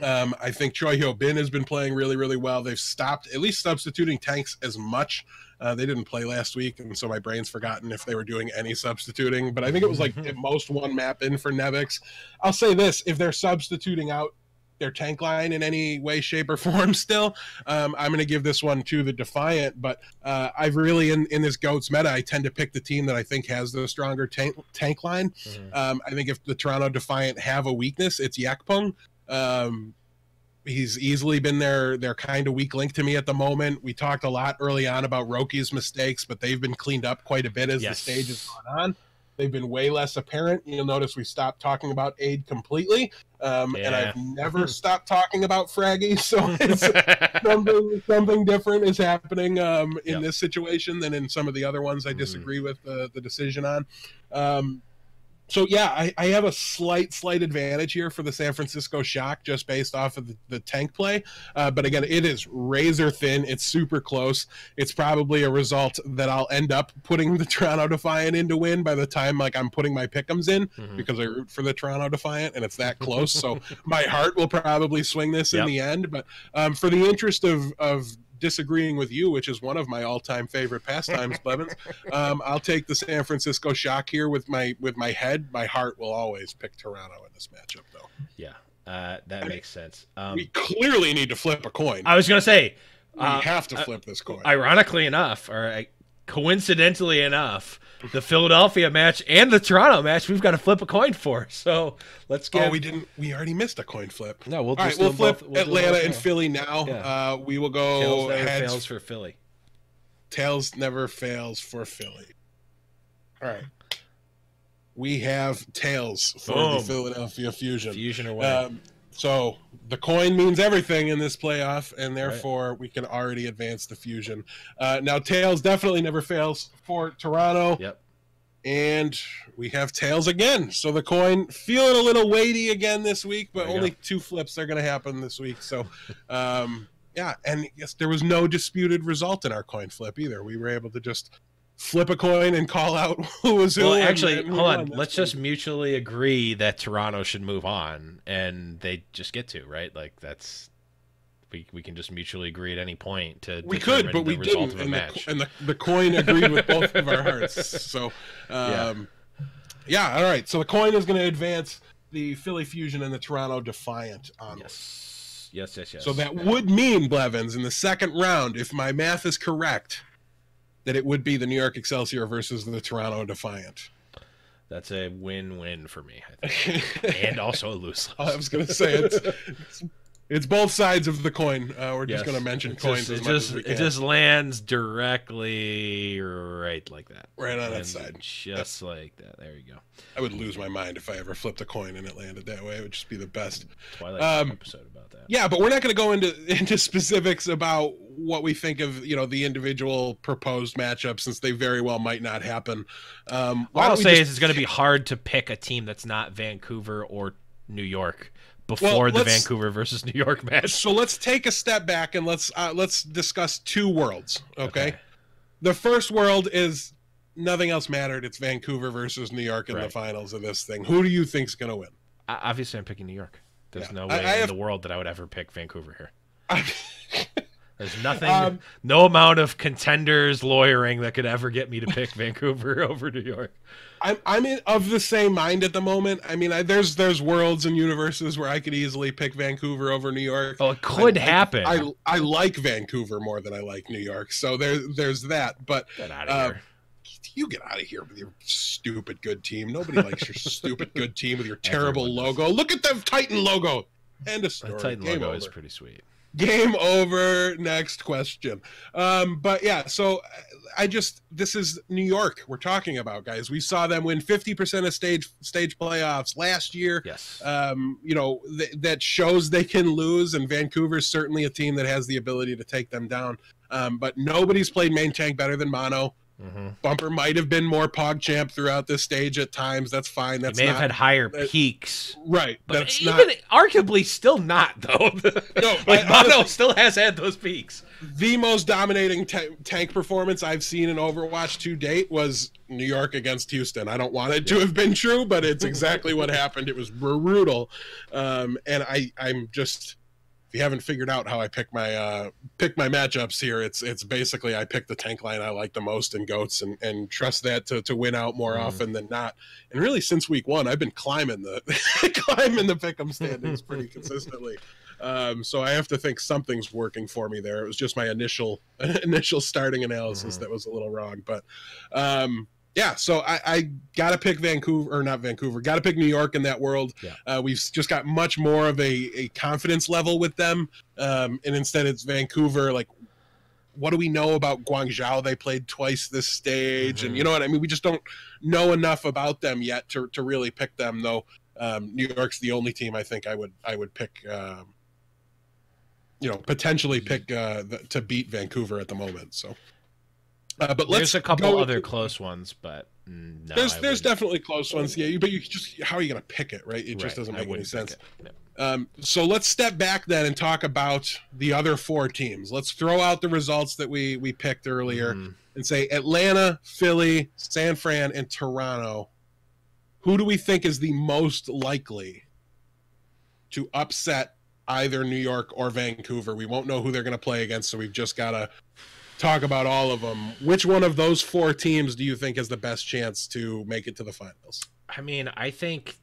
I think Choi Hyo Bin has been playing really, really well. They've stopped at least substituting tanks as much. They didn't play last week, and so my brain's forgotten if they were doing any substituting. But I think it was like at most 1 map in for Nevix. I'll say this: if they're substituting out their tank line in any way, shape, or form still, I'm going to give this one to the Defiant. But I've really, in this GOATS meta, I tend to pick the team that I think has the stronger tank line. I think if the Toronto Defiant have a weakness, it's Yakpung. He's easily been their kind of weak link to me at the moment. We talked a lot early on about Roki's mistakes, but they've been cleaned up quite a bit as the stage has gone on. They've been way less apparent. You'll notice we stopped talking about Aid completely, and I've never stopped talking about Fraggy. So it's something different is happening in this situation than in some of the other ones I disagree with the decision on. So, yeah, I have a slight advantage here for the San Francisco Shock just based off of the tank play. But, again, it is razor thin. It's super close. It's probably a result that I'll end up putting the Toronto Defiant in to win by the time, I'm putting my pick'ems in because I root for the Toronto Defiant, and it's that close. So my heart will probably swing this in the end. But for the interest of disagreeing with you, which is one of my all-time favorite pastimes, Blevins, I'll take the San Francisco Shock here with my head. My heart will always pick Toronto in this matchup, though. Yeah, that makes sense. We clearly need to flip a coin. I was going to say, we have to flip this coin. Ironically enough, or coincidentally enough, the Philadelphia match and the Toronto match, we've got to flip a coin for. So let's get. Oh, we didn't. We already missed a coin flip. No, we'll flip Atlanta and Philly now. Yeah. We will go. Tails never fails for Philly. Tails never fails for Philly. All right. we have tails for Boom. the Philadelphia Fusion. Fusion away. So the coin means everything in this playoff, and therefore we can already advance the Fusion. Now, tails definitely never fails for Toronto. Yep. And we have tails again. So the coin feeling a little weighty again this week, but only 2 flips are going to happen this week. So, yeah, and yes, there was no disputed result in our coin flip either. We were able to just flip a coin and call out who was who. Well, actually, hold on. Let's just mutually agree that Toronto should move on, and they just get to, right? Like, that's... We can just mutually agree at any point to we could, but we didn't. And the coin agreed with both of our hearts. So, yeah, all right. So the coin is going to advance the Philly Fusion and the Toronto Defiant onward. Yes. So that would mean, Blevins, in the second round, if my math is correct, that it would be the New York Excelsior versus the Toronto Defiant. That's a win-win for me, I think. And also a lose-lose. I was going to say it's both sides of the coin. We're just going to mention coins as much as we can. It just lands directly right like that. Right on that side. Just like that. There you go. I would lose my mind if I ever flipped a coin and it landed that way. It would just be the best. Twilight episode about that. Yeah, but we're not going to go into specifics about what we think of, the individual proposed matchups, since they very well might not happen. What I'll say is it's going to be hard to pick a team that's not Vancouver or New York before the Vancouver versus New York match. So let's take a step back and let's discuss 2 worlds, okay? The first world is nothing else mattered. It's Vancouver versus New York in the finals of this thing. Who do you think's going to win? Obviously, I'm picking New York. There's no way in the world that I would ever pick Vancouver here. There's nothing, no amount of contenders lawyering that could ever get me to pick Vancouver over New York. I'm of the same mind at the moment. I mean, there's worlds and universes where I could easily pick Vancouver over New York. Oh, it could happen. I like Vancouver more than I like New York, so there's that. But get out of here. You get out of here with your stupid good team. Nobody likes your stupid good team with your terrible logo. Look at the Titan logo. End of story. The Titan logo is pretty sweet. Game over. Next question. But yeah, so this is New York we're talking about, guys. We saw them win 50% of stage playoffs last year. Yes. That shows they can lose, and Vancouver's certainly a team that has the ability to take them down. But nobody's played main tank better than Mono. Mm-hmm. Bumper might have been more PogChamp throughout this stage at times. That's fine. That's he may have had higher peaks, right? But that's even arguably still not though. No, like Mono still has had those peaks. The most dominating tank performance I've seen in Overwatch to date was New York against Houston. I don't want it to have been true, but it's exactly what happened. It was brutal, and I'm just. If you haven't figured out how I pick my matchups here, it's basically I pick the tank line I like the most in GOATs and trust that to win out more often than not. And really, since week 1, I've been climbing the pick'em standings pretty consistently. So I have to think something's working for me there. It was just my initial starting analysis that was a little wrong, but. Yeah, so I got to pick got to pick New York in that world. Yeah. We've just got much more of a confidence level with them. And instead it's Vancouver. Like, what do we know about Guangzhou? They played twice this stage. And you know what I mean? We just don't know enough about them yet to really pick them, though. New York's the only team I think I would pick, potentially pick to beat Vancouver at the moment, so. But there's a couple other close ones, but no, there's definitely close ones. Yeah, but how are you going to pick it, right? It just doesn't make any sense. No. So let's step back then and talk about the other 4 teams. Let's throw out the results that we picked earlier and say Atlanta, Philly, San Fran, and Toronto. Who do we think is the most likely to upset either New York or Vancouver? We won't know who they're going to play against, so we've just got to talk about all of them. Which one of those 4 teams do you think has the best chance to make it to the finals? I mean, I think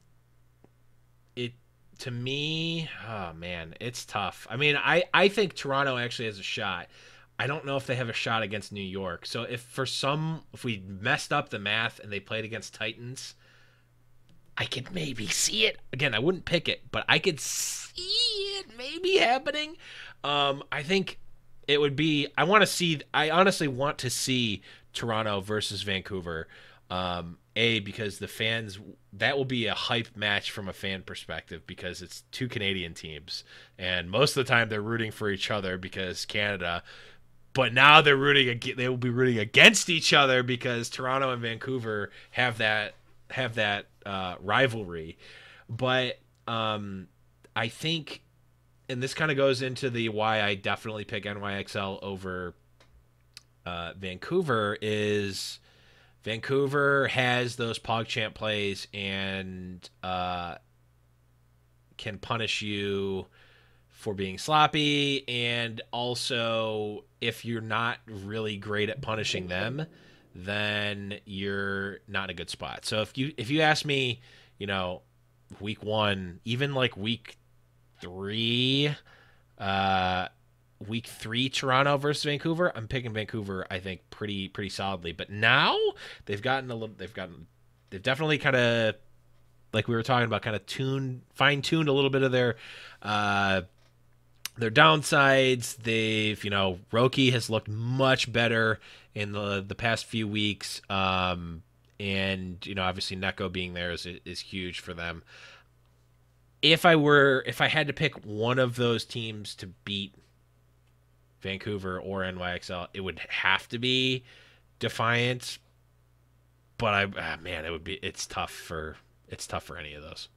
to me, oh man, it's tough. I mean, I think Toronto actually has a shot. I don't know if they have a shot against New York. So if we messed up the math and they played against Titans, I could maybe see it. Again, I wouldn't pick it, but I could see it maybe happening. I think it would be. I honestly want to see Toronto versus Vancouver, and because the fans, that will be a hype match from a fan perspective because it's two Canadian teams, and most of the time they're rooting for each other because Canada. But now they will be rooting against each other because Toronto and Vancouver have that rivalry. But I think, and this kind of goes into the why I definitely pick NYXL over Vancouver, is Vancouver has those PogChamp plays and can punish you for being sloppy, and also if you're not really great at punishing them, then you're not in a good spot. So if you ask me, week 1, even like week 3 Toronto versus Vancouver, I'm picking Vancouver, I think, pretty solidly. But now they've definitely kind of, like we were talking about, kind of fine-tuned a little bit of their downsides. They've, Roki has looked much better in the past few weeks. And, obviously Neko being there is huge for them. If I had to pick one of those teams to beat Vancouver or NYXL, it would have to be Defiant. But it's tough for any of those.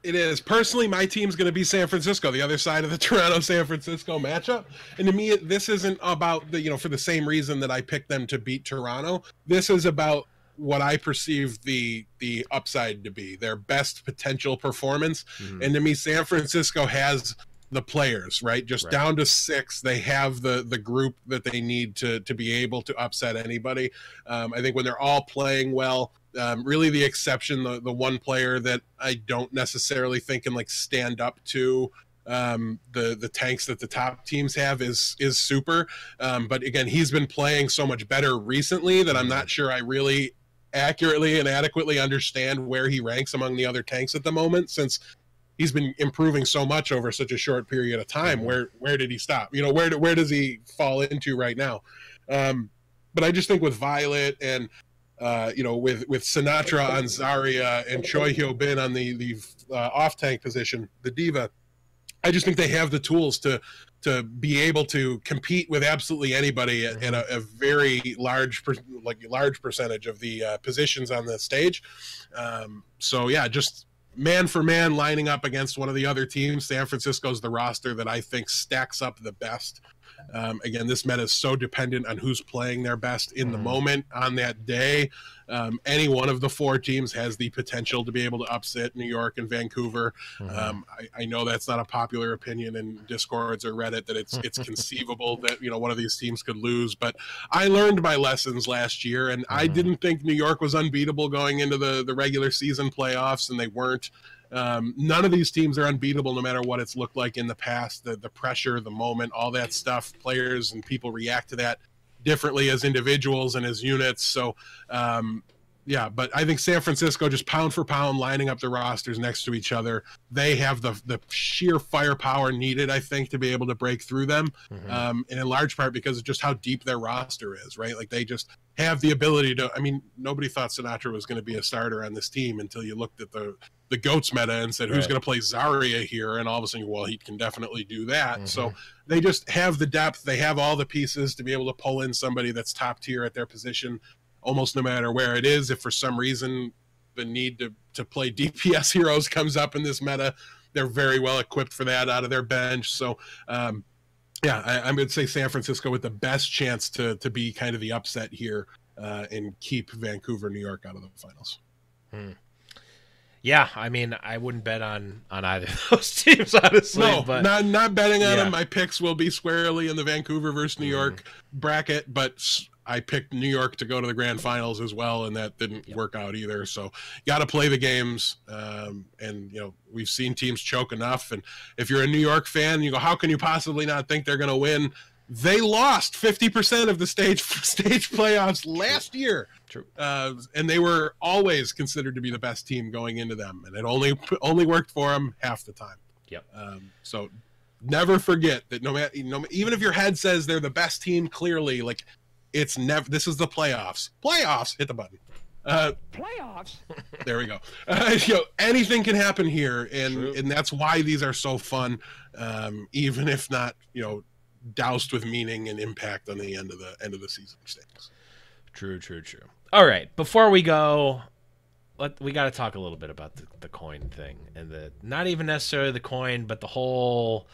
It is. Personally, my team's going to be San Francisco, the other side of the Toronto-San Francisco matchup. And to me, this isn't about for the same reason that I picked them to beat Toronto. This is about what I perceive the upside to be, their best potential performance. Mm-hmm. And to me, San Francisco has the players, right? Just down to 6. They have the group that they need to be able to upset anybody. I think when they're all playing well, really the exception, the one player that I don't necessarily think can stand up to the tanks that the top teams have is Super. But again, he's been playing so much better recently that I'm not sure I really accurately and adequately understand where he ranks among the other tanks at the moment, since he's been improving so much over such a short period of time. Where did he stop? Where does he fall into right now? But I just think with Violet and with Sinatra on Zarya and Choi Hyo-bin on the off tank position, the diva, I just think they have the tools to be able to compete with absolutely anybody in a very large percentage of the positions on the stage. So yeah, just man for man lining up against one of the other teams. San Francisco's the roster that I think stacks up the best. Again, this meta is so dependent on who's playing their best in the moment on that day. Any one of the 4 teams has the potential to be able to upset New York and Vancouver. I know that's not a popular opinion in Discords or Reddit, that it's conceivable that one of these teams could lose. But I learned my lessons last year, and I didn't think New York was unbeatable going into the regular season playoffs, and they weren't. None of these teams are unbeatable, no matter what it's looked like in the past. The pressure, the moment, all that stuff, players and people react to that differently as individuals and as units. So but I think San Francisco, just pound for pound, lining up the rosters next to each other, they have the sheer firepower needed, I think, to be able to break through them. And in large part because of just how deep their roster is, right? Like, they just have the ability to, nobody thought Sinatra was going to be a starter on this team until you looked at the GOATS meta and said, who's going to play Zarya here? And all of a sudden, well, he can definitely do that. So they just have the depth. They have all the pieces to be able to pull in somebody that's top tier at their position, almost no matter where it is. If for some reason the need to play DPS heroes comes up in this meta, they're very well equipped for that out of their bench. So, I'm going to say San Francisco with the best chance to be kind of the upset here and keep Vancouver, New York out of the finals. Yeah, I wouldn't bet on either of those teams, honestly. No, but not betting on them. My picks will be squarely in the Vancouver versus New York bracket, but I picked New York to go to the grand finals as well, and that didn't work out either. So you got to play the games, and we've seen teams choke enough. And if you're a New York fan, you go, how can you possibly not think they're going to win? They lost 50% of the stage playoffs last year. True. And they were always considered to be the best team going into them, and it only worked for them half the time. Yep. So never forget that even if your head says they're the best team, clearly, like, it's never. This is the playoffs. Playoffs. Hit the button. Playoffs? There we go. Anything can happen here, and that's why these are so fun, even if not, doused with meaning and impact on the end of the season stakes. True. All right, before we go, we got to talk a little bit about the coin thing, and not even necessarily the coin, but the whole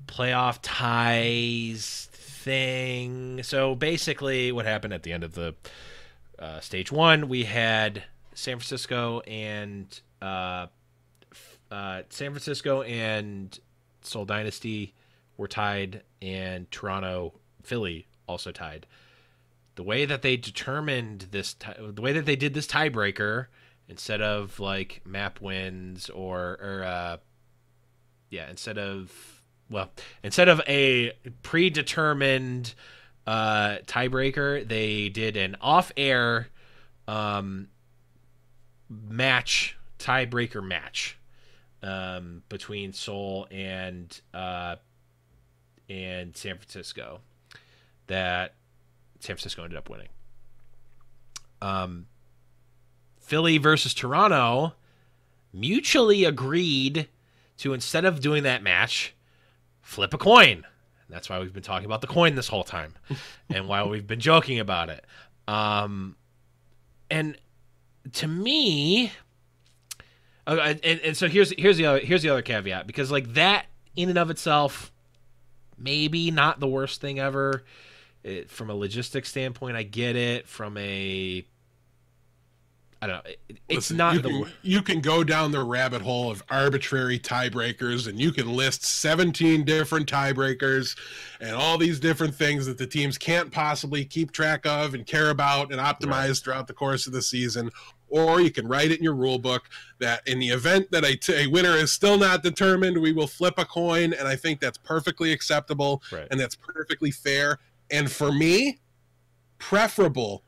playoff ties thing. So basically, what happened at the end of the stage one, we had San Francisco and Seoul Dynasty were tied, and Philly also tied. The way that they determined the way that they did this tiebreaker, instead of like map wins instead of a predetermined tiebreaker, they did an off-air tiebreaker match between Seoul and San Francisco that San Francisco ended up winning. Philly versus Toronto mutually agreed to, instead of doing that match, flip a coin. And that's why we've been talking about the coin this whole time and why we've been joking about it. And to me, and so here's the other caveat, because like that in and of itself, maybe not the worst thing ever. From a logistics standpoint, I get it. From a, I don't know. It's Listen, not you can go down the rabbit hole of arbitrary tiebreakers, and you can list 17 different tiebreakers and all these different things that the teams can't possibly keep track of and care about and optimize throughout the course of the season. Or you can write it in your rule book that in the event that a winner is still not determined, we will flip a coin. And I think that's perfectly acceptable, and that's perfectly fair. And for me, preferable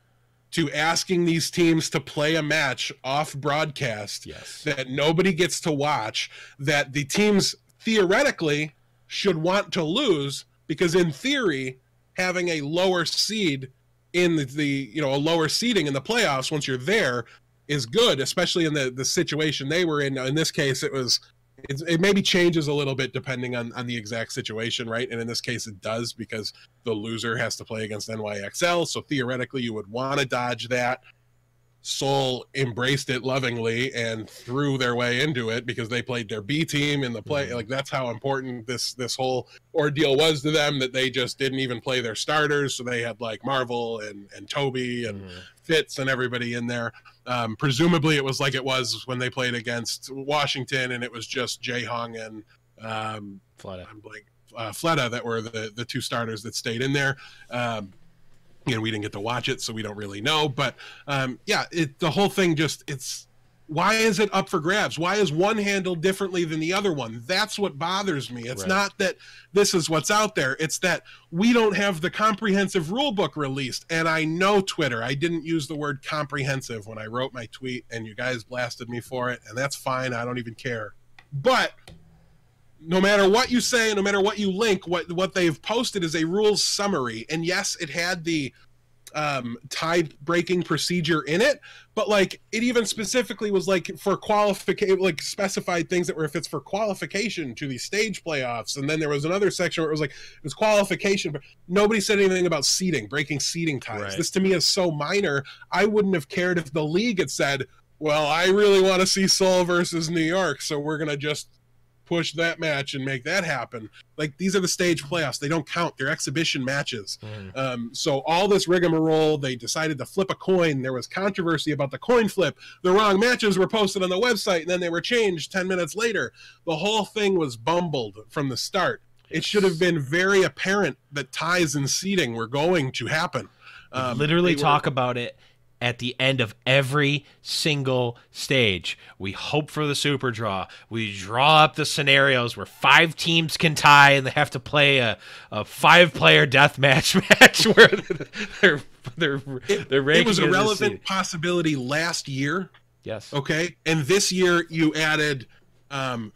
to asking these teams to play a match off broadcast that nobody gets to watch, that the teams theoretically should want to lose, because in theory, having a lower seed in a lower seeding in the playoffs once you're there is good, especially in the situation they were in. In this case, it maybe changes a little bit depending on the exact situation, right? And in this case, it does, because the loser has to play against NYXL. So theoretically, you would want to dodge that. Seoul embraced it lovingly and threw their way into it because they played their B team in the play. Like, that's how important this whole ordeal was to them, that they just didn't even play their starters. So they had like Marvel and Toby and Fitz and everybody in there. Presumably it was like it was when they played against Washington, and it was just Jae Hung and Fleta that were the two starters that stayed in there. We didn't get to watch it, so we don't really know. But the whole thing why is it up for grabs? Why is one handled differently than the other one? That's what bothers me. It's not that this is what's out there. It's that we don't have the comprehensive rule book released. And I know Twitter, I didn't use the word comprehensive when I wrote my tweet, and you guys blasted me for it, and that's fine. I don't even care. But no matter what you say, no matter what you link, what they've posted is a rules summary. And yes, it had the tie-breaking procedure in it, but like it even specifically was like for qualification, like specified things that were if it's for qualification to the stage playoffs. And then there was another section where it was qualification, but nobody said anything about breaking seeding ties. This to me is so minor. I wouldn't have cared if the league had said, well, I really want to see Seoul versus New York, so we're going to just push that match and make that happen. Like, these are the stage playoffs. They don't count. They're exhibition matches. So all this rigmarole, they decided to flip a coin. There was controversy about the coin flip. The wrong matches were posted on the website, and then they were changed 10 minutes later. The whole thing was bumbled from the start. It should have been very apparent that ties and seeding were going to happen. Literally talk about it at the end of every single stage. We hope for the super draw. We draw up the scenarios where 5 teams can tie, and they have to play a 5-player deathmatch match where they're it was a relevant possibility last year. Yes. Okay. And this year you added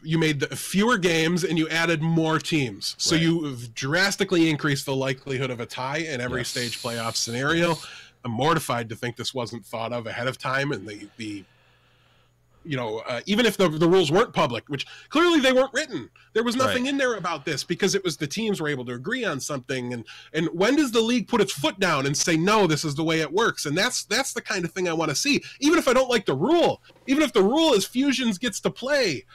you made fewer games and you added more teams. So you've drastically increased the likelihood of a tie in every stage playoff scenario. I'm mortified to think this wasn't thought of ahead of time, and even if the rules weren't public, which clearly they weren't written, there was nothing in there about this because it was the teams were able to agree on something. And when does the league put its foot down and say, no, this is the way it works? And that's the kind of thing I want to see. Even if I don't like the rule, even if the rule is Fusions gets to play,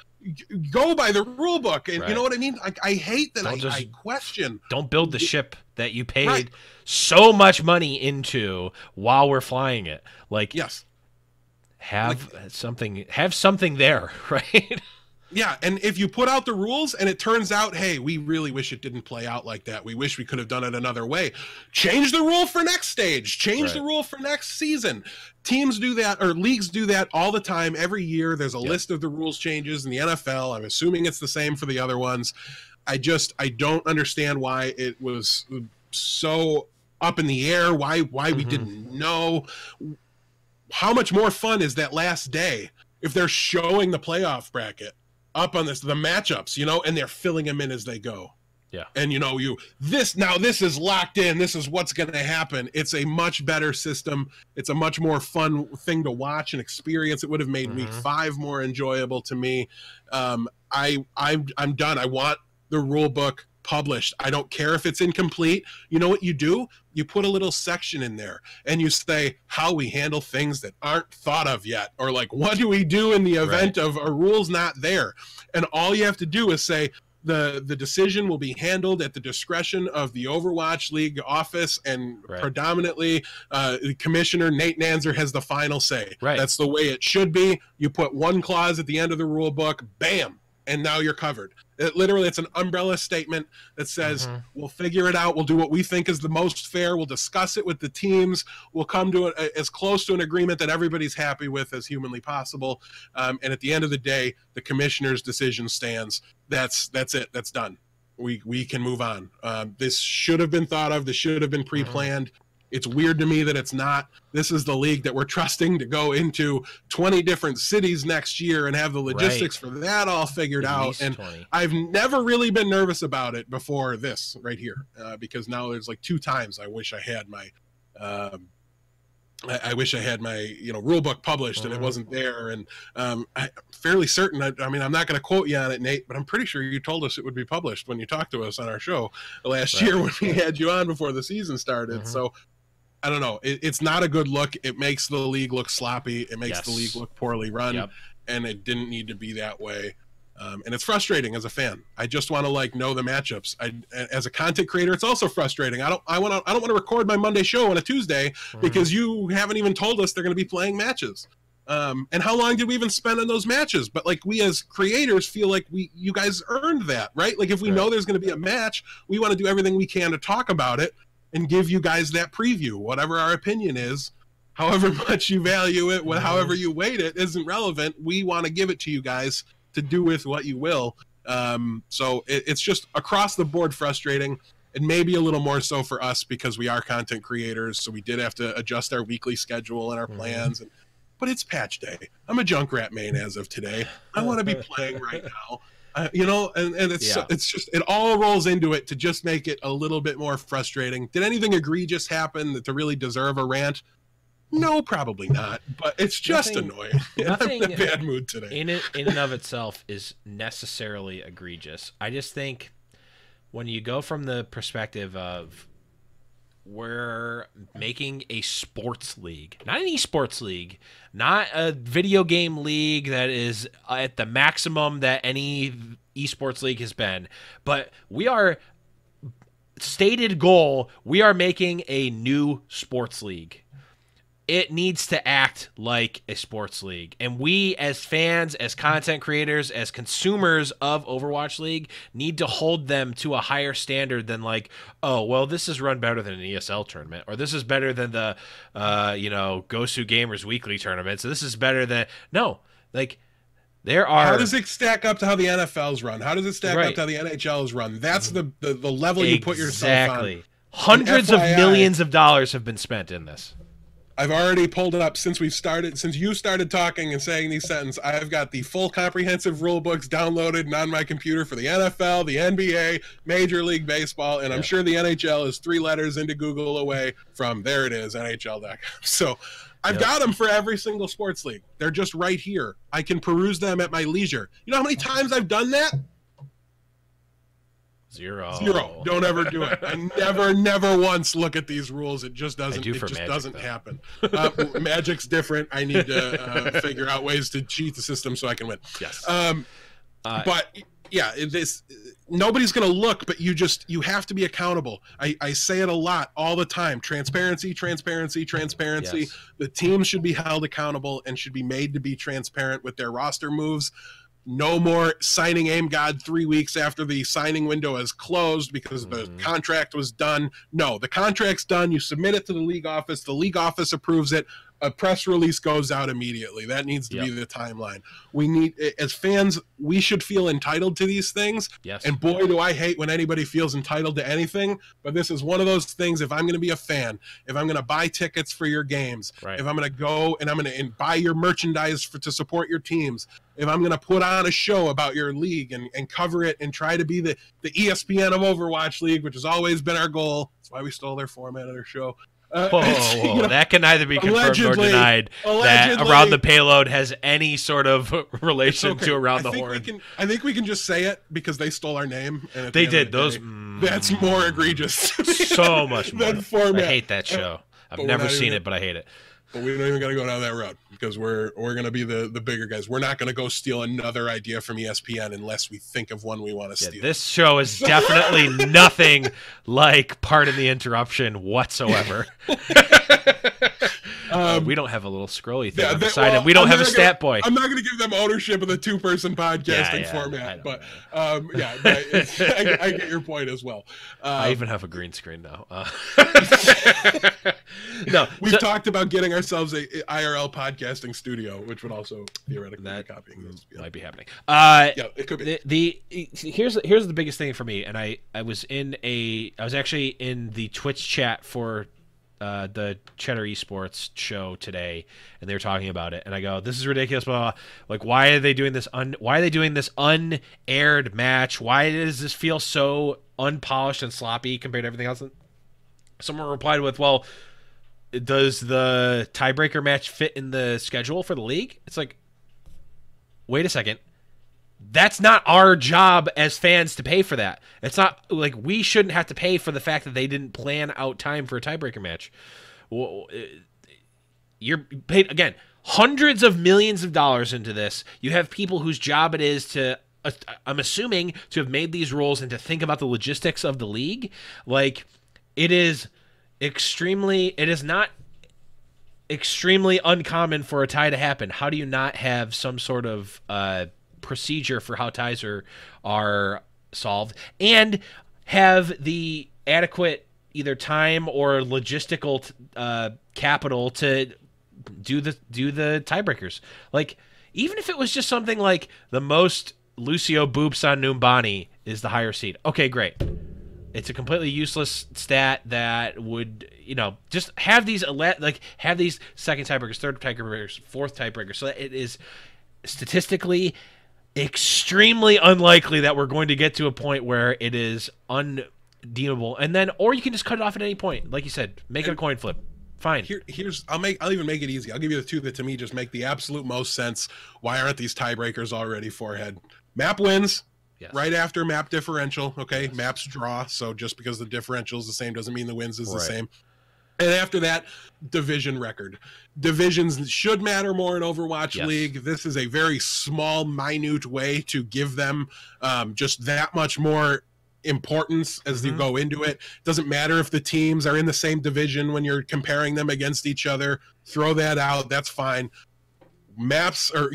go by the rule book. And you know what I mean? I hate that. I question. Don't build the ship that you paid so much money into while we're flying it. Like, yes. Have something there, right? Yeah, and if you put out the rules and it turns out, hey, we really wish it didn't play out like that. We wish we could have done it another way. Change the rule for next stage. Change the rule for next season. Teams do that, or leagues do that all the time. Every year there's a list of the rules changes in the NFL. I'm assuming it's the same for the other ones. I don't understand why it was so up in the air, why we didn't know. How much more fun is that last day if they're showing the playoff bracket up on the matchups, and they're filling them in as they go. Yeah. And this is locked in. This is what's going to happen. It's a much better system. It's a much more fun thing to watch and experience. It would have made week 5 more enjoyable to me. I'm done. I want the rule book published. I don't care if it's incomplete. You know what you do? You put a little section in there and you say how we handle things that aren't thought of yet, or like, what do we do in the event of a rule's not there? And all you have to do is say the decision will be handled at the discretion of the Overwatch League office, and predominantly Commissioner Nate Nanzer has the final say. That's the way it should be. You put one clause at the end of the rule book, bam, and now you're covered. It's an umbrella statement that says, we'll figure it out. We'll do what we think is the most fair. We'll discuss it with the teams. We'll come to as close to an agreement that everybody's happy with as humanly possible. And at the end of the day, the commissioner's decision stands. That's it. That's done. We can move on. This should have been thought of. This should have been pre-planned. It's weird to me that it's not. This is the league that we're trusting to go into 20 different cities next year and have the logistics for that all figured out. And 20. I've never really been nervous about it before this right here, because now there's like 2 times I wish I had my rule book published and it wasn't there. And I'm fairly certain, I mean, I'm not going to quote you on it, Nate, but I'm pretty sure you told us it would be published when you talked to us on our show last year when we had you on before the season started. So I don't know. It's not a good look. It makes the league look sloppy. It makes the league look poorly run, and it didn't need to be that way. And it's frustrating as a fan. I just want to know the matchups. As a content creator, it's also frustrating. I don't want to record my Monday show on a Tuesday because you haven't even told us they're going to be playing matches. And how long did we even spend on those matches? But we as creators feel like you guys earned that, right? Like if we know there's going to be a match, we want to do everything we can to talk about it and give you guys that preview. Whatever our opinion is, however much you value it, however you weight it, isn't relevant. We want to give it to you guys to do with what you will. So it's just across the board frustrating, and maybe a little more so for us because we are content creators, so we did have to adjust our weekly schedule and our plans. But it's patch day. I'm a Junkrat main as of today. I want to be playing right now. And it's just, it all rolls into it to just make it a little bit more frustrating. Did anything egregious happen to really deserve a rant? No, probably not. But it's just annoying. Nothing I'm in a bad mood today. In and of itself is necessarily egregious. I just think when you go from the perspective of we're making a sports league, not an esports league, not a video game league that is at the maximum that any esports league has been, but we are stated goal, we are making a new sports league. It needs to act like a sports league. And we as fans, as content creators, as consumers of Overwatch League need to hold them to a higher standard than oh, well, this is run better than an ESL tournament, or this is better than the, Gosu Gamers Weekly tournament. So this is better than, no, there are. How does it stack up to how the NFL's run? How does it stack up to how the NHL's run? That's the level you put yourself on. Hundreds of millions of dollars have been spent in this. I've already pulled it up since you started talking and saying these sentences. I've got the full comprehensive rule books downloaded and on my computer for the NFL, the NBA, Major League Baseball, and I'm sure the NHL is 3 letters into Google away from, there it is, NHL.com. So I've got them for every single sports league. They're just right here. I can peruse them at my leisure. You know how many times I've done that? Zero. Don't ever do it. I never once look at these rules. It just doesn't. Doesn't happen. Magic's different. I need to figure out ways to cheat the system so I can win. Yes. But yeah, nobody's going to look, but you have to be accountable. I say it a lot, all the time. Transparency. Yes. The team should be held accountable and should be made to be transparent with their roster moves. No more signing Aim God 3 weeks after the signing window is closed because the contract was done. No, the contract's done. You submit it to the league office. The league office approves it. A press release goes out immediately. That needs to be the timeline. We need, as fans, we should feel entitled to these things. Yes. And boy, do I hate when anybody feels entitled to anything. But this is one of those things. If I'm going to be a fan, if I'm going to buy tickets for your games, if I'm going to go and I'm going to buy your merchandise to support your teams, if I'm going to put on a show about your league and cover it and try to be the ESPN of Overwatch League, which has always been our goal. That's why we stole their format of their show. Whoa. That can neither be confirmed or denied. That Around the Payload has any sort of relation to Around the Horn. I think we can just say it because they stole our name. And they did. That's more egregious. So much more. Than format. I hate that show. I've never seen it, but I hate it. But we don't even got to go down that road because we're going to be the bigger guys. We're not going to go steal another idea from ESPN unless we think of one we want to steal. This show is definitely nothing like Pardon the Interruption whatsoever. We don't have a little scrolly thing on the side, and we don't have a stat boy. I'm not going to give them ownership of the 2-person podcasting format, but I get your point as well. I even have a green screen now. We've talked about getting ourselves a IRL podcasting studio, which would also theoretically be copying this. Might be happening. It could be. Here's the biggest thing for me, and I was actually in the Twitch chat for the Cheddar Esports show today, and they were talking about it, and I go, "This is ridiculous." Blah, blah, blah. Like, why are they doing this? Why are they doing this unaired match? Why does this feel so unpolished and sloppy compared to everything else? And someone replied with, "Well, does the tiebreaker match fit in the schedule for the league?" It's like, wait a second. That's not our job as fans to pay for that. It's not like we shouldn't have to pay for the fact that they didn't plan out time for a tiebreaker match. You're paid, again, hundreds of millions of dollars into this. You have people whose job it is to, I'm assuming, to have made these rules and to think about the logistics of the league. Like, it is not extremely uncommon for a tie to happen. How do you not have some sort of procedure for how ties are solved and have the adequate either time or logistical capital to do the tiebreakers? Like, even if it was just something like the most Lucio boops on Numbani is the higher seed. Okay, great. It's a completely useless stat that would, just have these have these second tiebreakers, third tiebreakers, fourth tiebreakers, so that it is statistically extremely unlikely that we're going to get to a point where it is undeemable, and then, or you can just cut it off at any point, like you said, make it a coin flip. Fine. I'll even make it easy. I'll give you the two that to me just make the absolute most sense. Why aren't these tiebreakers already forehead? Map wins. Yes. Right after map differential. Okay, yes. Maps draw. So just because the differential is the same doesn't mean the wins is the same. And after that, division record. Divisions should matter more in Overwatch League. This is a very small, minute way to give them just that much more importance as you go into it. Doesn't matter if the teams are in the same division when you're comparing them against each other. Throw that out. That's fine. Maps or,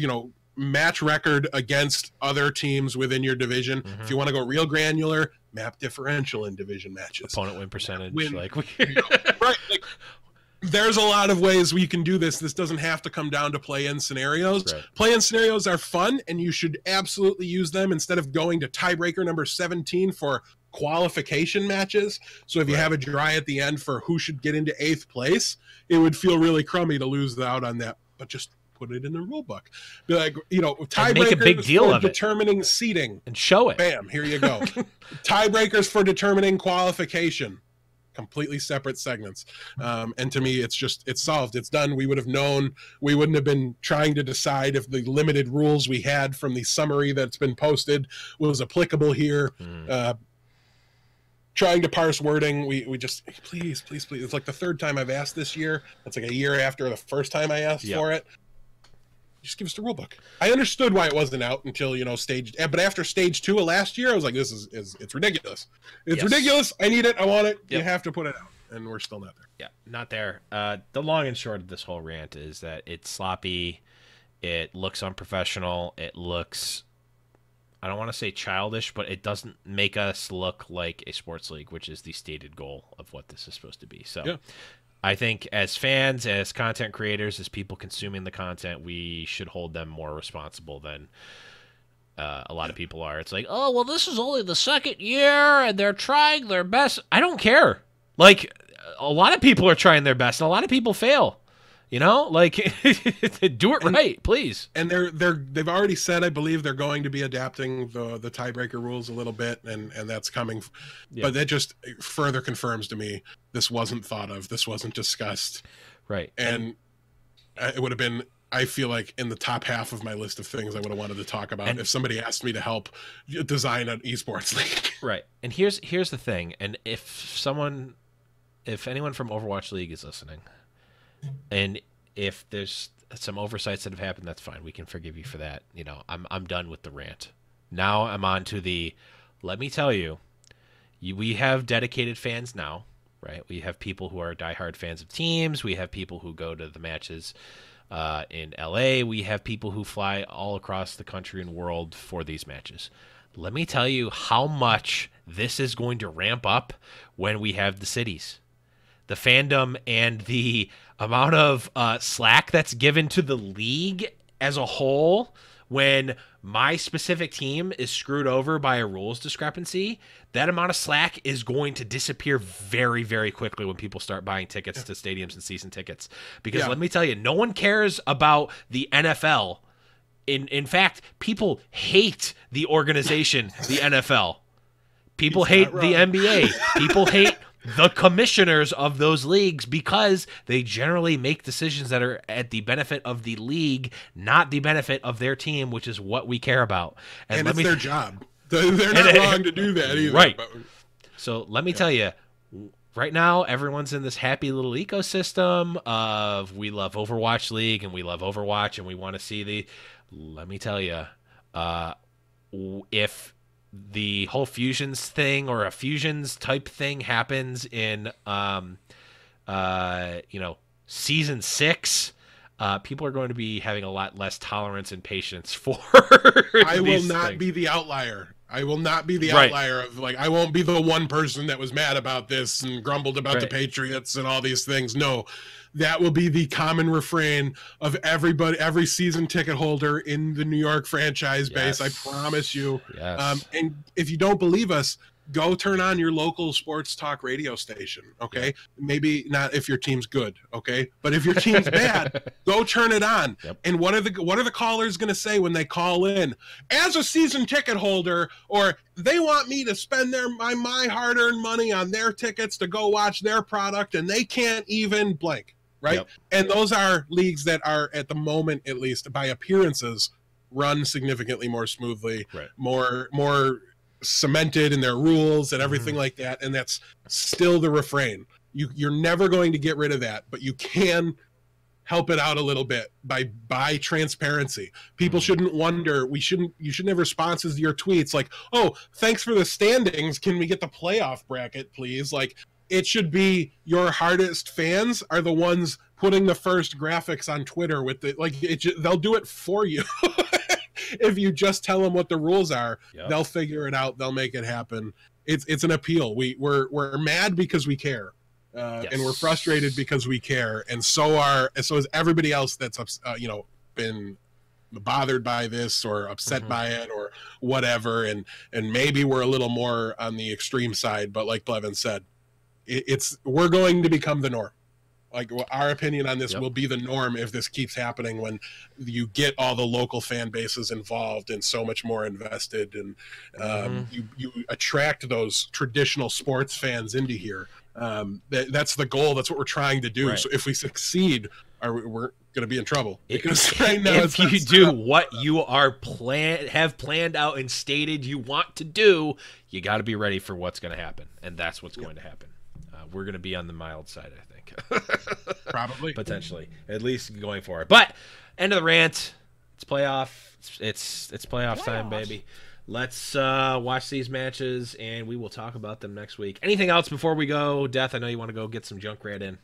match record against other teams within your division. If you want to go real granular, map differential in division matches. Opponent win percentage. Right. Like, there's a lot of ways we can do this. This doesn't have to come down to play-in scenarios. Right. Play-in scenarios are fun, and you should absolutely use them instead of going to tiebreaker number 17 for qualification matches. So if you have a dry at the end for who should get into 8th place, it would feel really crummy to lose out on that. But just put it in the rule book. Be like, tiebreakers, make a big deal for of it. Determining seeding. And show it. Bam, here you go. Tiebreakers for determining qualification. Completely separate segments. And to me, it's solved. It's done. We would have known. We wouldn't have been trying to decide if the limited rules we had from the summary that's been posted was applicable here. Trying to parse wording. We just, please. It's like the 3rd time I've asked this year. That's like a year after the first time I asked for it. Just give us the rule book. I understood why it wasn't out until, but after stage 2 of last year, I was like, this is it's ridiculous. It's ridiculous. I need it. I want it. You have to put it out. And we're still not there. Yeah, not there. The long and short of this whole rant is that it's sloppy. It looks unprofessional. It looks, I don't want to say childish, but it doesn't make us look like a sports league, which is the stated goal of what this is supposed to be. So I think as fans, as content creators, as people consuming the content, we should hold them more responsible than a lot of people are. It's like, oh, well, this is only the 2nd year, and they're trying their best. I don't care. Like, a lot of people are trying their best, and a lot of people fail. Like, do it right, please. And they've already said, I believe, they're going to be adapting the tiebreaker rules a little bit, and that's coming. But that just further confirms to me this wasn't thought of. This wasn't discussed. Right. And it would have been, I feel like, in the top half of my list of things I would have wanted to talk about if somebody asked me to help design an esports league. Right. And here's the thing. And if anyone from Overwatch League is listening, and if there's some oversights that have happened, that's fine. We can forgive you for that. I'm done with the rant. Now I'm on to let me tell you, we have dedicated fans now, right? We have people who are diehard fans of teams. We have people who go to the matches in LA. We have people who fly all across the country and world for these matches. Let me tell you how much this is going to ramp up when we have the cities. The fandom and the amount of slack that's given to the league as a whole when my specific team is screwed over by a rules discrepancy, that amount of slack is going to disappear very, very quickly when people start buying tickets to stadiums and season tickets. Because let me tell you, no one cares about the NFL. In fact, people hate the organization, the NFL. People hate the NBA. People hate the commissioners of those leagues because they generally make decisions that are at the benefit of the league, not the benefit of their team, which is what we care about. And it's their job. They're not wrong to do that either. Right. So let me tell you, right now, everyone's in this happy little ecosystem of we love Overwatch League and we love Overwatch and we want to see let me tell you, if the whole fusions thing or a fusions type thing happens in season 6, people are going to be having a lot less tolerance and patience for I will not be the outlier. I will not be the outlier of I won't be the one person that was mad about this and grumbled about the Patriots and all these things. No, that will be the common refrain of every season ticket holder in the New York franchise base. I promise you. Yes. And if you don't believe us, go turn on your local sports talk radio station. Okay. Yep. Maybe not if your team's good. Okay. But if your team's bad, go turn it on. Yep. And what are the callers going to say when they call in as a season ticket holder, or they want me to spend my hard-earned money on their tickets to go watch their product and they can't even blank. Right. Yep. And those are leagues that are, at the moment, at least by appearances, run significantly more smoothly, more cemented in their rules and everything like that. And that's still the refrain. You're never going to get rid of that, but you can help it out a little bit by transparency. People shouldn't wonder. You shouldn't have responses to your tweets like, oh, thanks for the standings. Can we get the playoff bracket, please? Like, it should be your hardest fans are the ones putting the first graphics on Twitter with they'll do it for you. If you just tell them what the rules are, they'll figure it out. They'll make it happen. It's an appeal. We're mad because we care, and we're frustrated because we care, and so is everybody else that's been bothered by this or upset Mm-hmm. by it or whatever, and maybe we're a little more on the extreme side, but like Blevin said, we're going to become the norm. Like, our opinion on this will be the norm if this keeps happening, when you get all the local fan bases involved and so much more invested, and you attract those traditional sports fans into here. That's the goal. That's what we're trying to do. Right. So if we succeed, we're going to be in trouble, because right now, if you do what you have planned out and stated you want to do, you got to be ready for what's going to happen, and that's what's going to happen. We're going to be on the mild side, I think. Probably. Potentially. At least going for it. But, end of the rant. It's playoff. It's playoff time, baby. Let's watch these matches, and we will talk about them next week. Anything else before we go? Death, I know you want to go get some Junkrat in.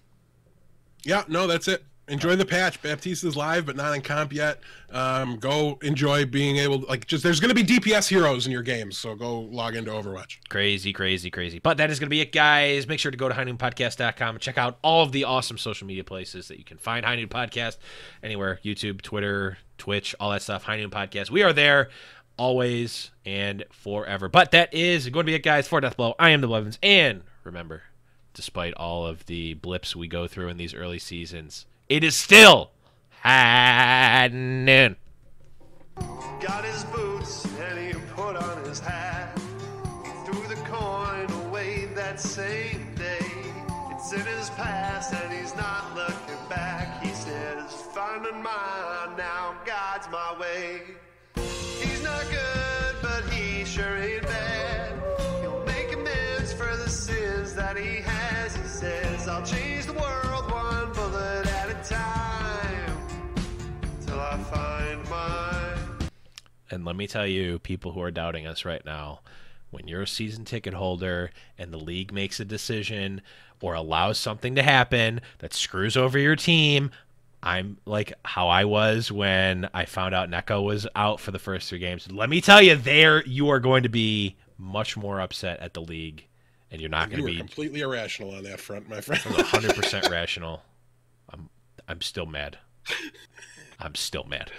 Yeah, no, that's it. Enjoy the patch. Baptista's live, but not in comp yet. Go enjoy being able to, there's going to be DPS heroes in your games, so go log into Overwatch. Crazy, crazy, crazy. But that is going to be it, guys. Make sure to go to highnoonpodcast.com and check out all of the awesome social media places that you can find High Noon Podcast anywhere. YouTube, Twitter, Twitch, all that stuff. High Noon Podcast. We are there always and forever. But that is going to be it, guys. For Deathblow, I am the Blevins. And remember, despite all of the blips we go through in these early seasons, it is still high noon. Got his boots and he put on his hat. He threw the coin away that same day. It's in his past and he's not looking back. He says, finding mine now, God's my way. He's not good, but he sure ain't bad. He'll make amends for the sins that he has. He says, I'll change the world one bullet at a time till I find mine. And let me tell you, people who are doubting us right now, when you're a season ticket holder and the league makes a decision or allows something to happen that screws over your team, I'm like how I was when I found out Neko was out for the first 3 games. Let me tell you, you are going to be much more upset at the league, and you're not going to be completely irrational on that front, my friend. 100% rational. I'm still mad. I'm still mad.